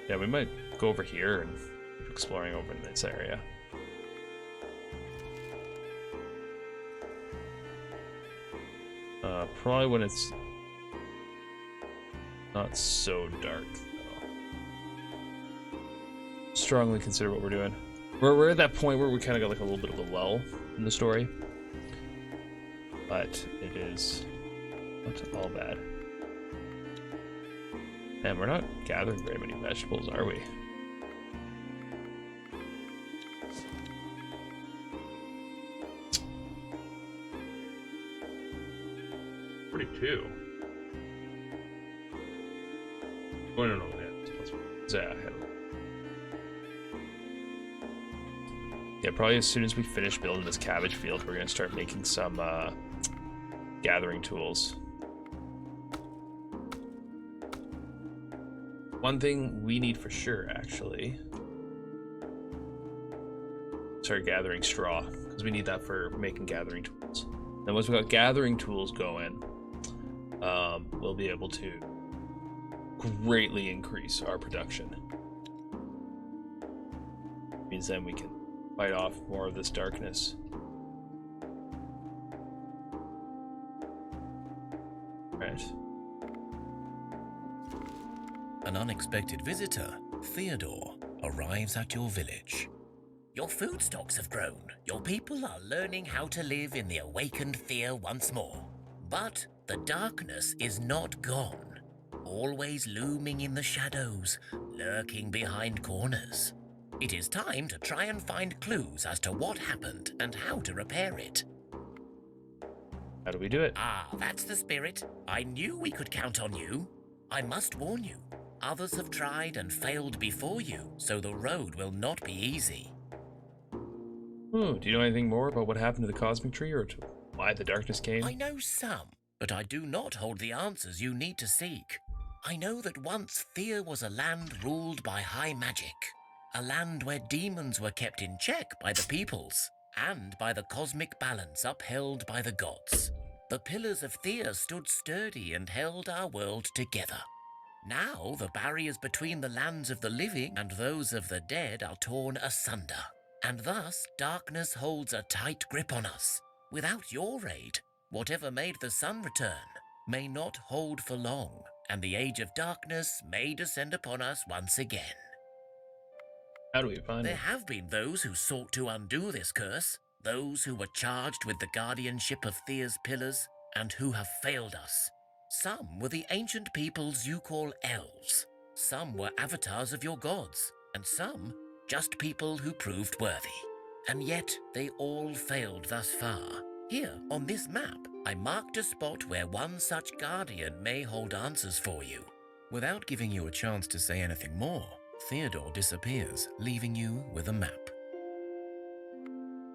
Yeah, we might go over here and keep exploring over in this area. Probably when it's not so dark, though. Strongly consider what we're doing. We're at that point where we kind of got like a little bit of a lull in the story, but it is not all bad. And we're not gathering very many vegetables, are we? 42. Oh, no, yeah. Yeah, probably as soon as we finish building this cabbage field, we're gonna start making some gathering tools. One thing we need for sure, actually, start gathering straw, because we need that for making gathering tools. And once we got gathering tools going, we'll be able to greatly increase our production. I mean, enemies, then we can fight off more of this darkness. Right. An unexpected visitor, Theodore, arrives at your village. Your food stocks have grown. Your people are learning how to live in the awakened Thea once more. But the darkness is not gone. Always looming in the shadows, lurking behind corners. It is time to try and find clues as to what happened and how to repair it. How do we do it? Ah, that's the spirit. I knew we could count on you. I must warn you, others have tried and failed before you, so the road will not be easy. Do you know anything more about what happened to the cosmic tree, or to why the darkness came? I know some, but I do not hold the answers you need to seek. I know that once Thea was a land ruled by high magic. A land where demons were kept in check by the peoples, and by the cosmic balance upheld by the gods. The pillars of Thea stood sturdy and held our world together. Now the barriers between the lands of the living and those of the dead are torn asunder, and thus darkness holds a tight grip on us. Without your aid, whatever made the sun return may not hold for long, and the age of darkness may descend upon us once again. How do we find There it? have been those who sought to undo this curse, those who were charged with the guardianship of Thea's pillars, and who have failed us. Some were the ancient peoples you call elves. Some were avatars of your gods, and some just people who proved worthy. And yet they all failed thus far. Here, on this map, I marked a spot where one such guardian may hold answers for you. Without giving you a chance to say anything more, Theodore disappears, leaving you with a map.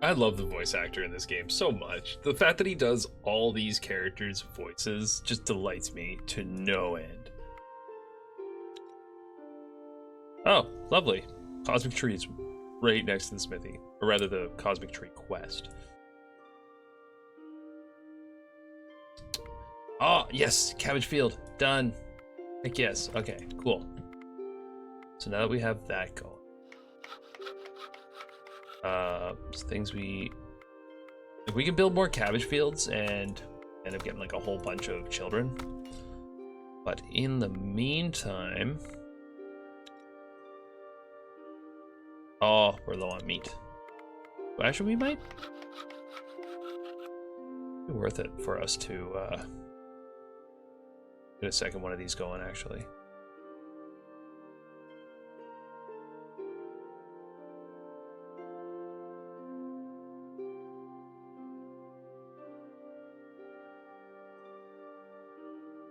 I love the voice actor in this game so much. The fact that he does all these characters' voices just delights me to no end. Oh, lovely. Cosmic Tree is right next to the smithy. Or rather, the Cosmic Tree quest. Oh, yes! Cabbage Field. Done. Heck yes. Okay, cool. So now that we have that going. Things we... If we can build more cabbage fields and end up getting like a whole bunch of children. But in the meantime... Oh, we're low on meat. Well, actually, we might... Be worth it for us to get a second one of these going, actually.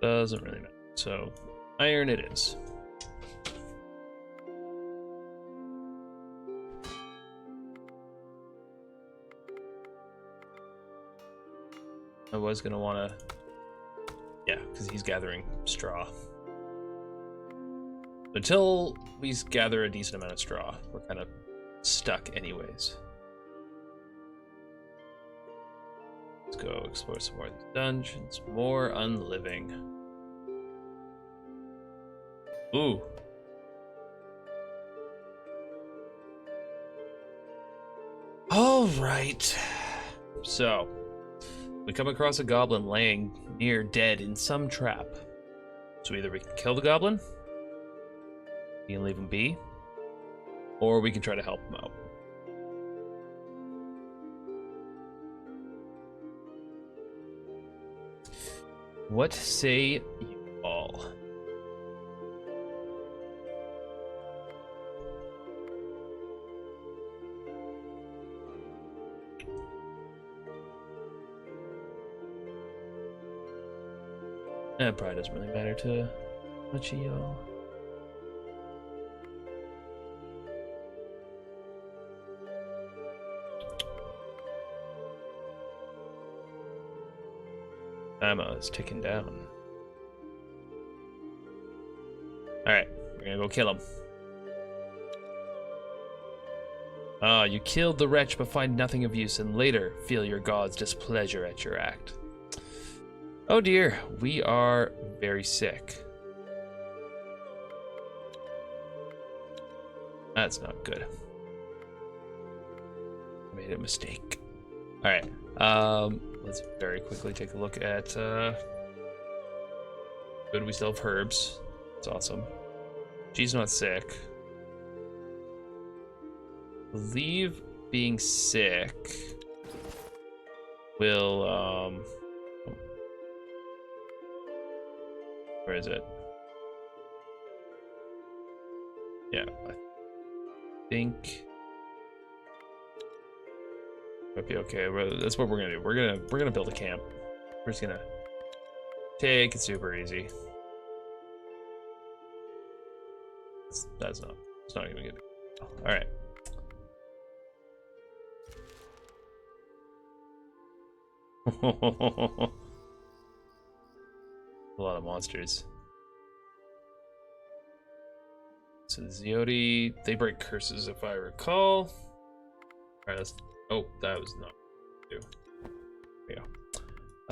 Doesn't really matter. So, iron it is. I was gonna wanna... Yeah, because he's gathering straw. Until we gather a decent amount of straw, we're kind of stuck anyways. Let's go explore some more of these dungeons. More unliving. Ooh. All right. So, we come across a goblin laying near dead in some trap. So either we can kill the goblin, we can leave him be, or we can try to help him out. What say you all? It probably doesn't really matter to much of y'all. Ammo is ticking down. Alright, we're gonna go kill him. Ah, you killed the wretch but find nothing of use, and later feel your god's displeasure at your act. Oh dear, we are very sick. That's not good. made a mistake. All right. Let's very quickly take a look at. Good, we still have herbs. That's awesome. She's not sick. I believe being sick will where is it? Yeah, I think might be okay. That's what we're gonna do. We're gonna build a camp. We're just gonna take it super easy. That's not. It's not even good. All right. A lot of monsters. So the Zeoti, they break curses if I recall. Alright, let's. Oh, that was not. There we go.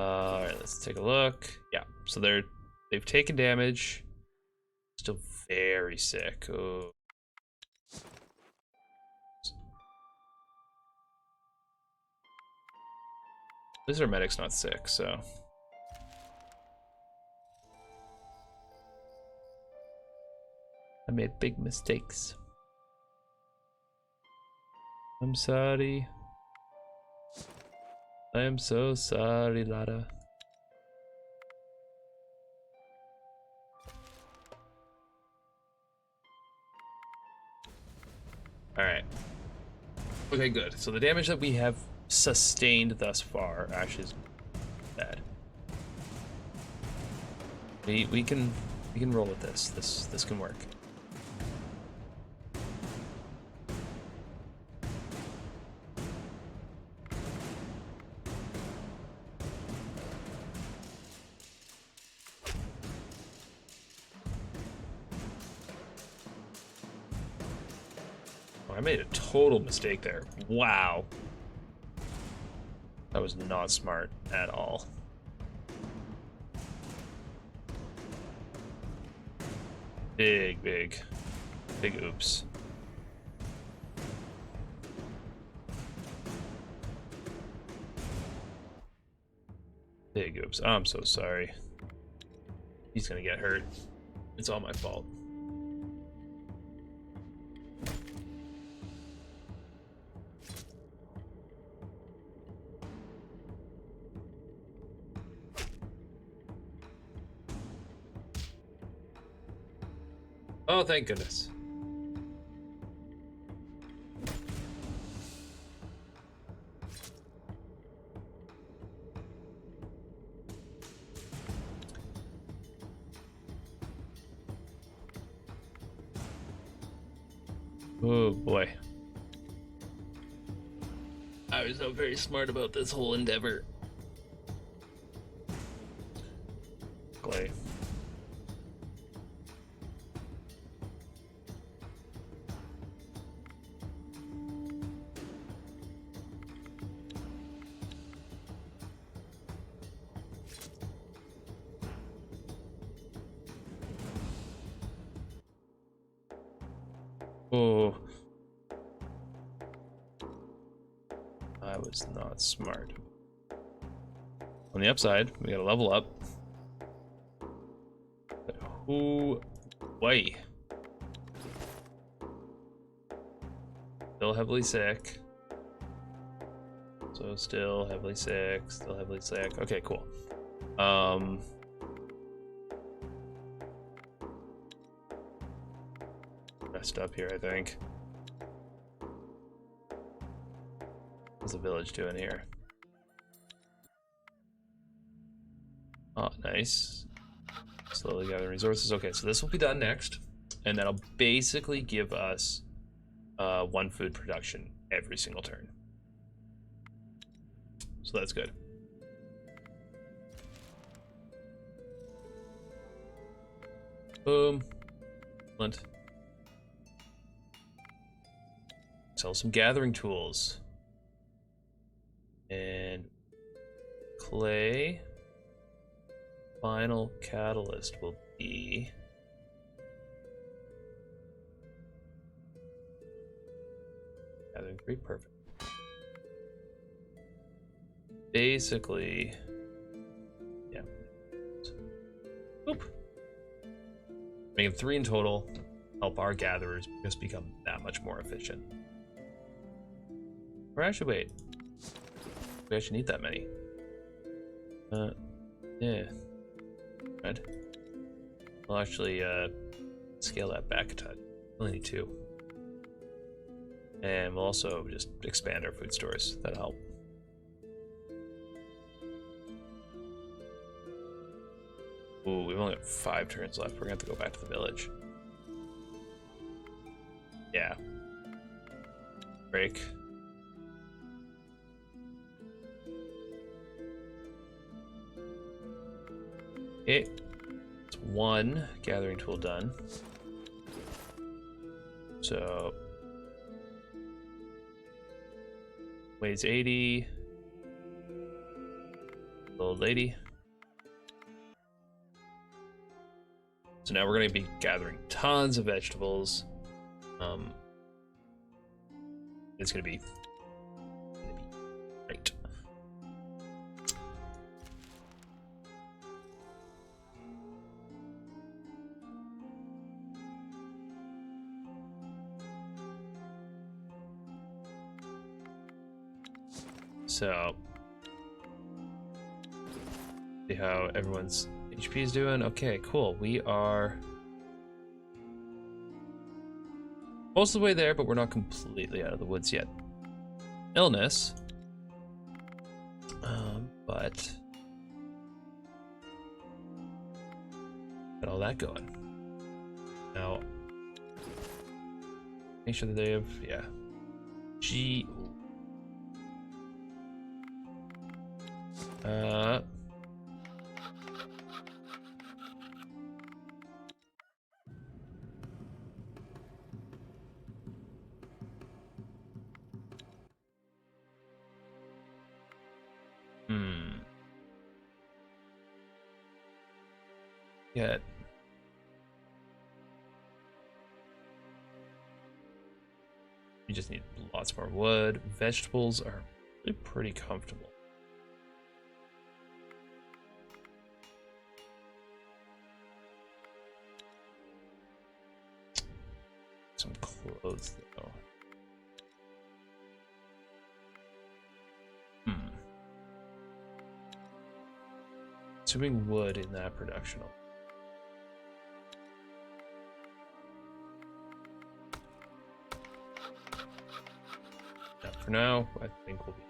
Alright, let's take a look. Yeah, so they've taken damage. Still very sick. Oh. At least our medic's not sick, so. I made big mistakes. I'm sorry. I am so sorry, Lada. Alright. Okay, good. So the damage that we have sustained thus far actually is bad. We can roll with this. This can work. I made a total mistake there. Wow. That was not smart at all. Big oops. Big oops. I'm so sorry. He's gonna get hurt. It's all my fault. Oh, thank goodness. Oh boy. I was not very smart about this whole endeavor. Clay. Oh. I was not smart. On the upside, we gotta level up. But who... Why? Still heavily sick. So still heavily sick, still heavily sick. Okay, cool. Messed up here, I think. What's the village doing here? Oh, nice. Slowly gathering resources. Okay, so this will be done next. And that'll basically give us 1 food production every single turn. So that's good. Boom. Excellent. Sell some gathering tools. And clay. Final catalyst will be gathering 3, perfect. basically, yeah. Boop. Making 3 in total. Help our gatherers just become that much more efficient. Or actually, wait. We actually need that many. Yeah. Right. We'll actually scale that back a touch. Only need 2. And we'll also just expand our food stores. That'll help. Ooh, we've only got 5 turns left. We're gonna have to go back to the village. Yeah. Break. Okay. It's 1 gathering tool done. So weighs 80. Little lady. So now we're going to be gathering tons of vegetables. It's going to be great. So, see how everyone's HP is doing. Okay, cool. We are most of the way there, but we're not completely out of the woods yet. Illness, but got all that going. Now, make sure that they have, yeah. G. Yeah. You just need lots more wood. Vegetables are really pretty comfortable. Some clothes though. Consuming wood in that production. Now, for now, I think we'll be.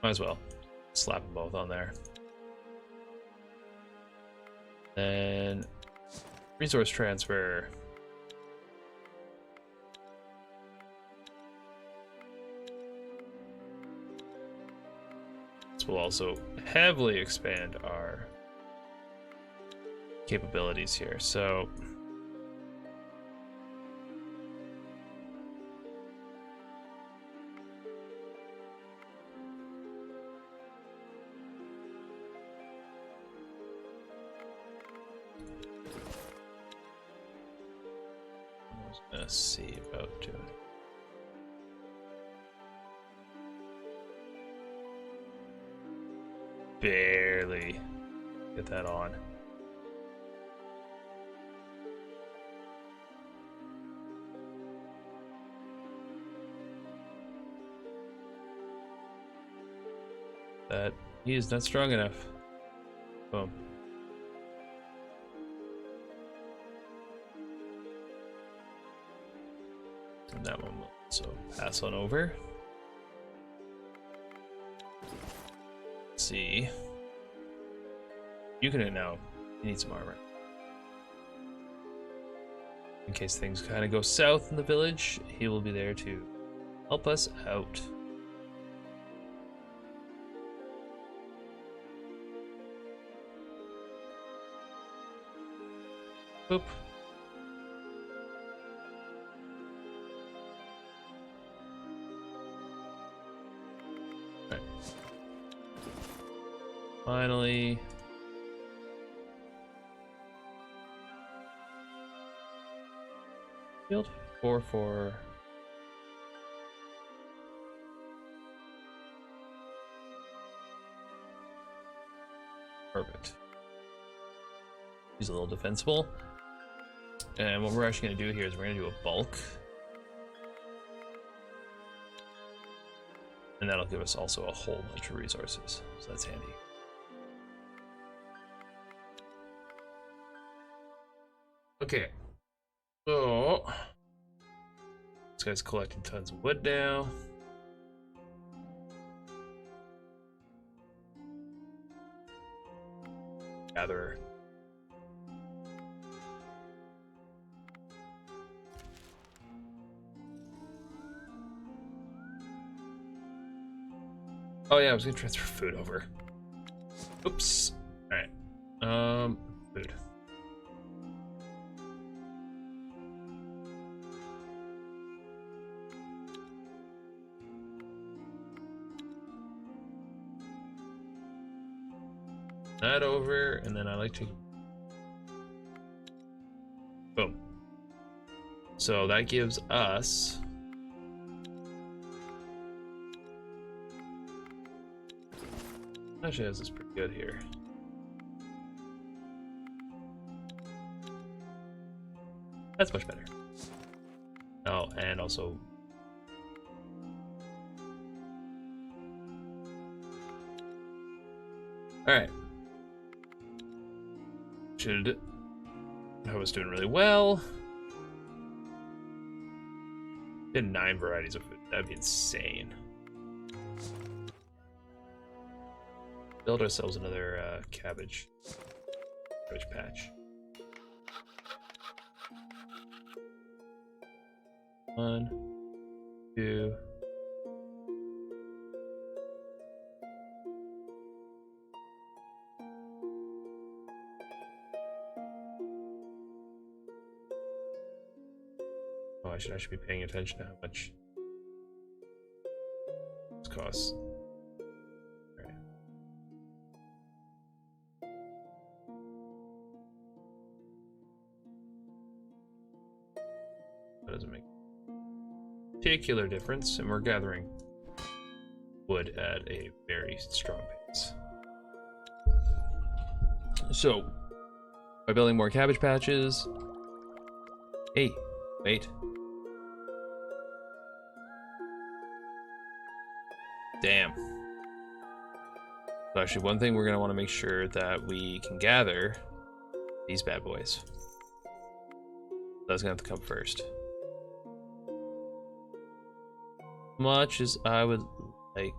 Might as well slap them both on there. Then resource transfer. This will also heavily expand our capabilities here. So let's see about doing it. Barely get that on. That he is not strong enough. Boom. And that one will also pass on over. Let's see. You can now. You need some armor. In case things kind of go south in the village, he will be there to help us out. Boop. Right. Finally. Field 4-4. of it. He's a little defensible. And what we're actually going to do here is we're going to do a bulk. And that'll give us also a whole bunch of resources. So that's handy. Okay. So this guy's collecting tons of wood now. Gatherer. Oh yeah, I was gonna transfer food over. Oops. Alright. Food. That over, and then I like to boom. So that gives us actually, this is pretty good here. That's much better. Oh, and also all right. I was doing really well. Did 9 varieties of food. That'd be insane. Build ourselves another cabbage patch. 1, 2. Oh, I should be paying attention to how much this costs. Alright. That doesn't make a particular difference, and we're gathering wood at a very strong pace. So, by building more cabbage patches. Hey, wait. Damn. So actually, one thing we're going to want to make sure that we can gather these bad boys. That's going to have to come first. Much as I would like.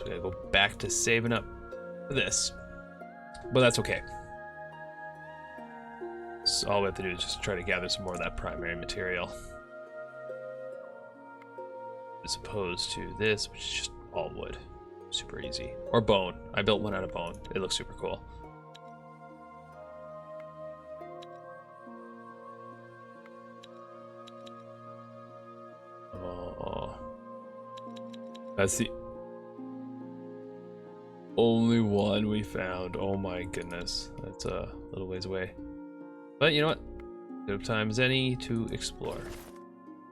We gotta go back to saving up for this, but that's okay. So all we have to do is just try to gather some more of that primary material, as opposed to this, which is just all wood. Super easy. Or bone. I built one out of bone. It looks super cool. Oh, that's the only one we found. Oh my goodness, that's a little ways away, but you know what, good time as any to explore.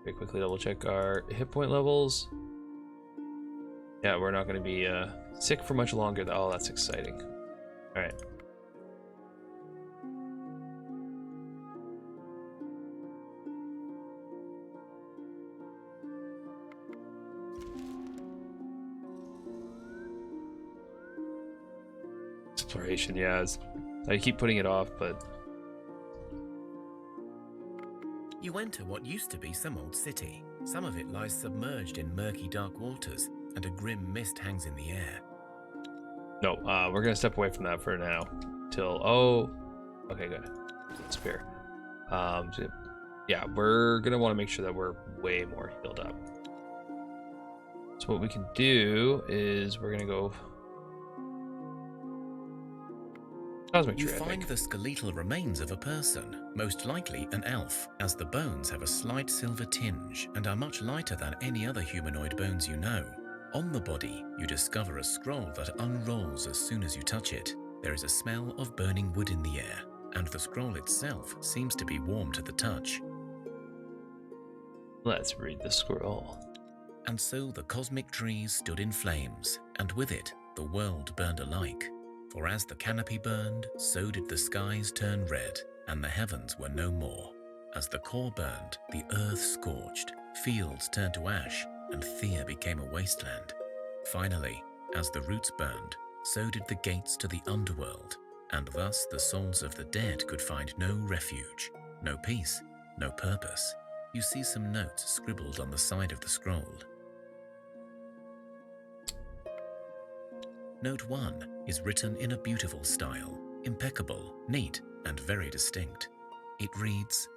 Very quickly double check our hit point levels. Yeah, we're not going to be sick for much longer. Oh, that's exciting. All right. Exploration, yeah. I keep putting it off, but You enter what used to be some old city. Some of it lies submerged in murky dark waters, and a grim mist hangs in the air. no, we're gonna step away from that for now. Till okay, good. Spear. So, yeah, we're gonna want to make sure that we're way more healed up. So what we can do is we're gonna go cosmic You tree, I find think. the skeletal remains of a person, most likely an elf, as the bones have a slight silver tinge and are much lighter than any other humanoid bones you know. On the body, you discover a scroll that unrolls as soon as you touch it. There is a smell of burning wood in the air, and the scroll itself seems to be warm to the touch. Let's read the scroll. And so the cosmic trees stood in flames, and with it, the world burned alike. For as the canopy burned, so did the skies turn red, and the heavens were no more. As the core burned, the earth scorched, fields turned to ash, and Thea became a wasteland. Finally, as the roots burned, so did the gates to the underworld, and thus the souls of the dead could find no refuge, no peace, no purpose. You see some notes scribbled on the side of the scroll. Note 1 is written in a beautiful style, impeccable, neat, and very distinct. It reads,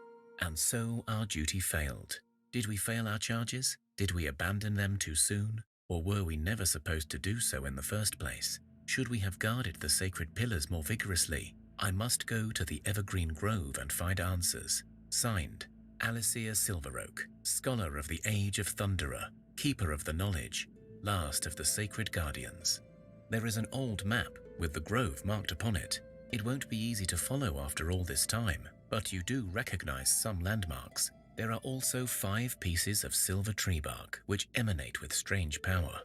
"And so our duty failed. Did we fail our charges? Did we abandon them too soon? Or were we never supposed to do so in the first place? Should we have guarded the sacred pillars more vigorously? I must go to the Evergreen Grove and find answers. Signed, Alicia Silveroak, Scholar of the Age of Thunderer, Keeper of the Knowledge, Last of the Sacred Guardians." There is an old map with the grove marked upon it. It won't be easy to follow after all this time, but you do recognize some landmarks. There are also 5 pieces of silver tree bark which emanate with strange power.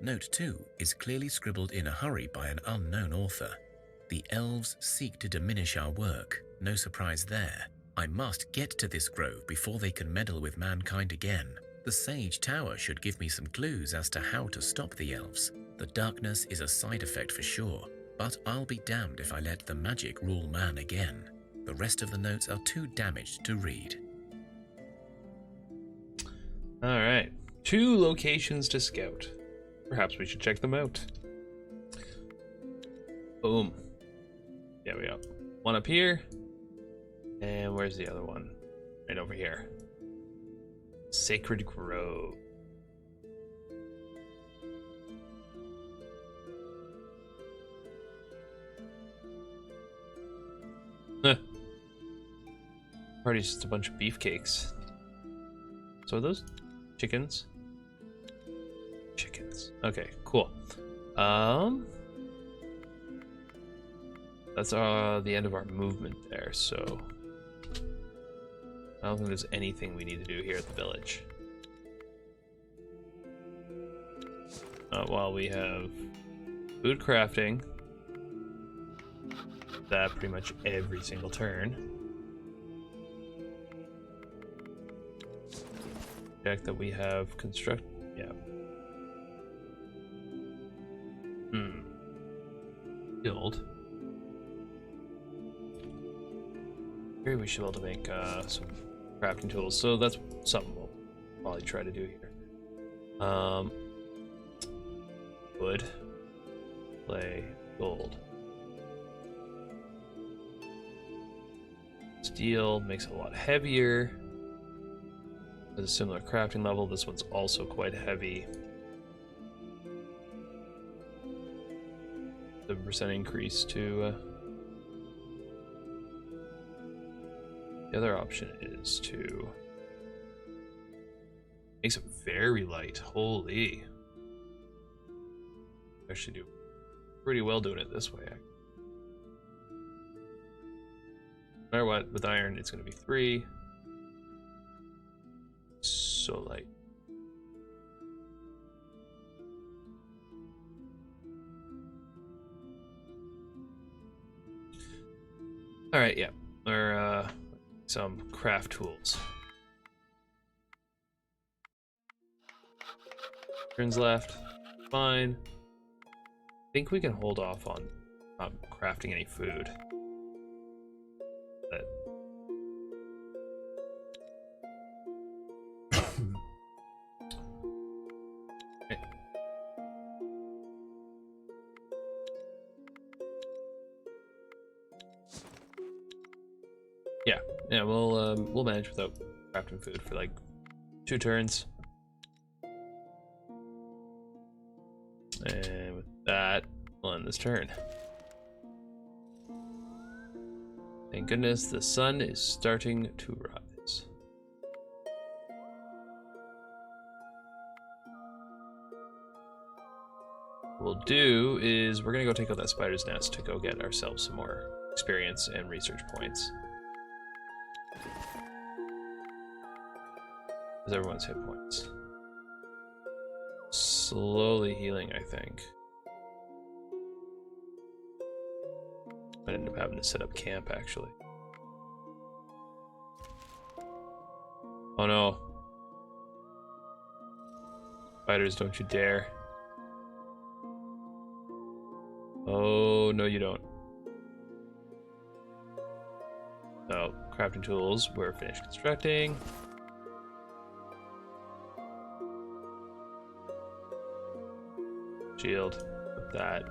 Note 2 is clearly scribbled in a hurry by an unknown author. "The elves seek to diminish our work. No surprise there. I must get to this grove before they can meddle with mankind again. The Sage Tower should give me some clues as to how to stop the elves. The darkness is a side effect for sure, but I'll be damned if I let the magic rule man again." The rest of the notes are too damaged to read. Alright. 2 locations to scout. Perhaps we should check them out. Boom. There we go. One up here. And where's the other one? Right over here. Sacred Grove. Party's just a bunch of beefcakes. So are those chickens? Chickens. Okay, cool. That's the end of our movement there, so I don't think there's anything we need to do here at the village. While we have food crafting, that pretty much every single turn. Check that we have construct. Yeah. Build. Here we should be able to make some crafting tools. So that's something we'll probably try to do here. Wood, clay, gold. Steel makes it a lot heavier. Has a similar crafting level. This one's also quite heavy. 7% increase to. The other option is to. Makes it very light. Holy. Actually, do pretty well doing it this way. No matter what, with iron, it's going to be 3. So light. All right, yeah, or some craft tools. Turns left, fine. I think we can hold off on crafting any food. But yeah, we'll manage without crafting food for like 2 turns. And with that, we'll end this turn. Thank goodness the sun is starting to rise. we'll do is we're gonna go take out that spider's nest to go get ourselves some more experience and research points. Because everyone's hit points. Slowly healing, I think. I ended up having to set up camp, actually. Oh no. Spiders, don't you dare. Oh, no you don't. So, crafting tools, we're finished constructing. Shield, with that.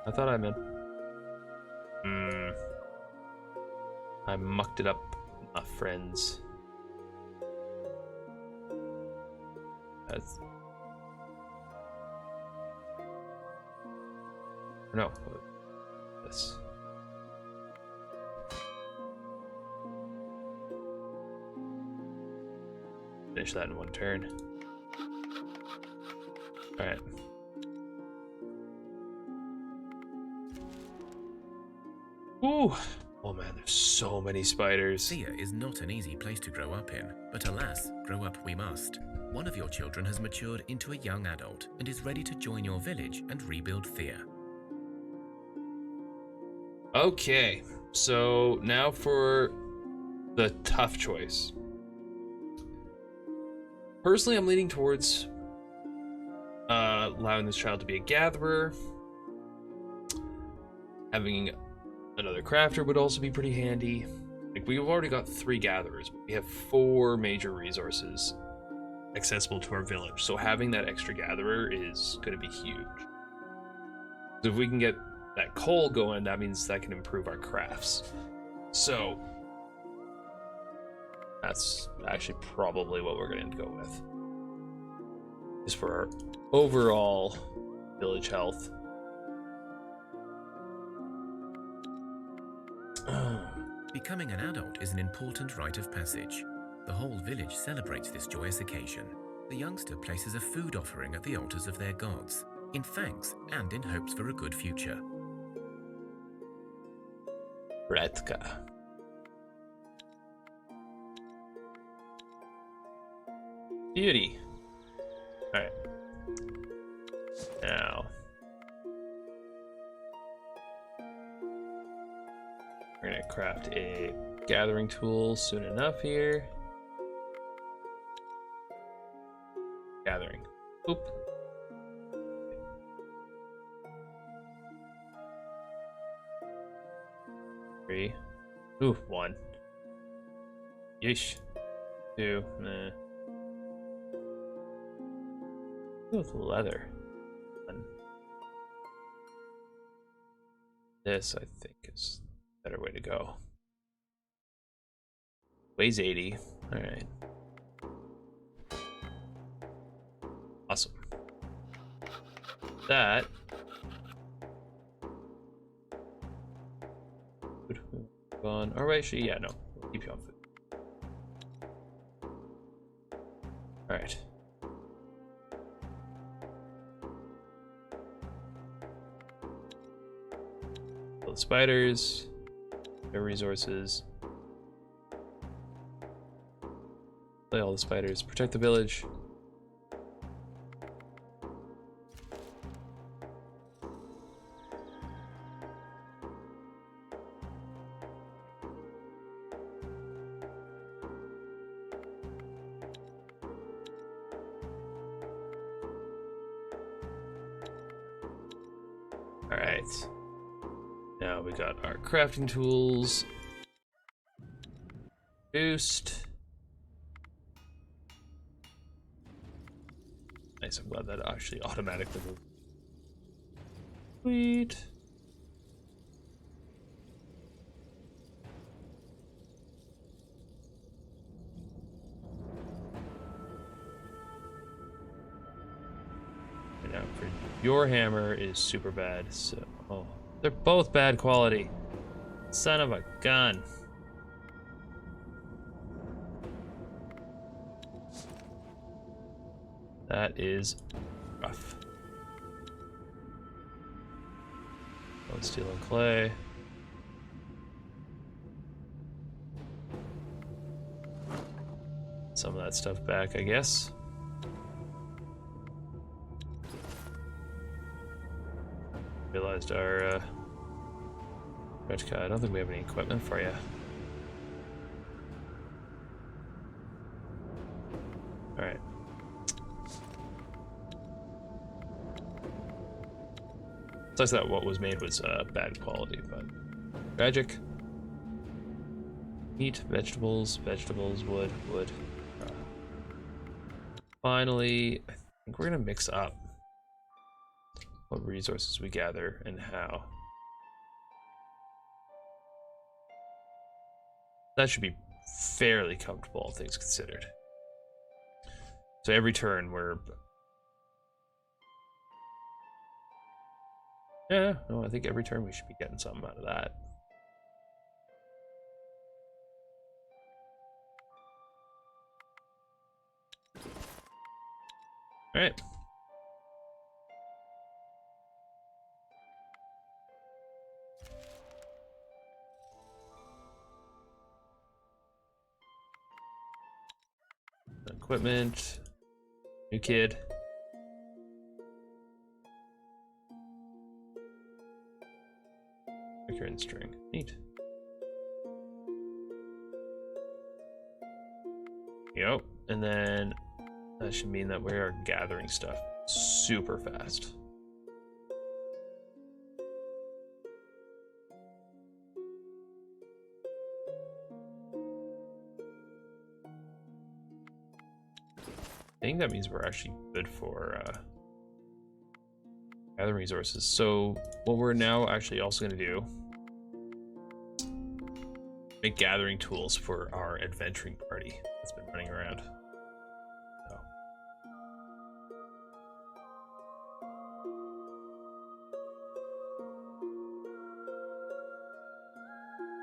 I thought I meant... I mucked it up, my friends. That's... No. This. Finish that in one turn. Alright. Ooh! Oh man, there's so many spiders. Thea is not an easy place to grow up in, but alas, grow up we must. One of your children has matured into a young adult and is ready to join your village and rebuild Thea. Okay, so now for the tough choice. Personally, I'm leaning towards allowing this child to be a gatherer. Having another crafter would also be pretty handy. Like, we've already got 3 gatherers. We have 4 major resources accessible to our village, so having that extra gatherer is going to be huge. So if we can get that coal going, that means that can improve our crafts. So that's actually probably what we're going to go with. Just for our overall village health. Becoming an adult is an important rite of passage. The whole village celebrates this joyous occasion. The youngster places a food offering at the altars of their gods, in thanks and in hopes for a good future. Redka. Beauty. Alright. Now. We're gonna craft a gathering tool soon enough here. Gathering. Oop. Three. Ooh, 1. Yeesh. 2. Nah. With leather. 1. This, I think, is a better way to go. Weighs 80. Alright. Awesome. That. On. Or actually, yeah, no. We'll keep you on food. Alright. Kill the spiders. Their resources. Play all the spiders. Protect the village. Alright. Now we got our crafting tools. Boost. Nice, I'm glad that actually automatically moved. Sweet. And now for your hammer is super bad, so oh, they're both bad quality. Son of a gun. That is rough. Bone, steel, and clay. Some of that stuff back, I guess. Realized our stretch cut. I don't think we have any equipment for you. All right. Sucks that what was made was bad quality, but tragic. Meat, vegetables, wood. Finally, I think we're gonna mix up what resources we gather and how. That should be fairly comfortable, all things considered. So every turn we're... Yeah, no, I think every turn we should be getting something out of that. All right. Equipment. New kid. Recurrent string. Neat. Yep. And then that should mean that we are gathering stuff super fast. I think that means we're actually good for gathering resources. So what we're now actually also going to do, make gathering tools for our adventuring party that's been running around. So.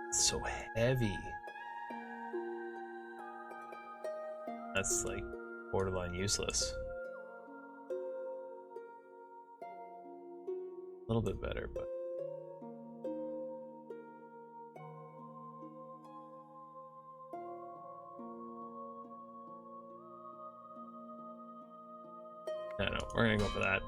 It's so heavy. That's like borderline useless. A little bit better, but I don't know. We're gonna go for that.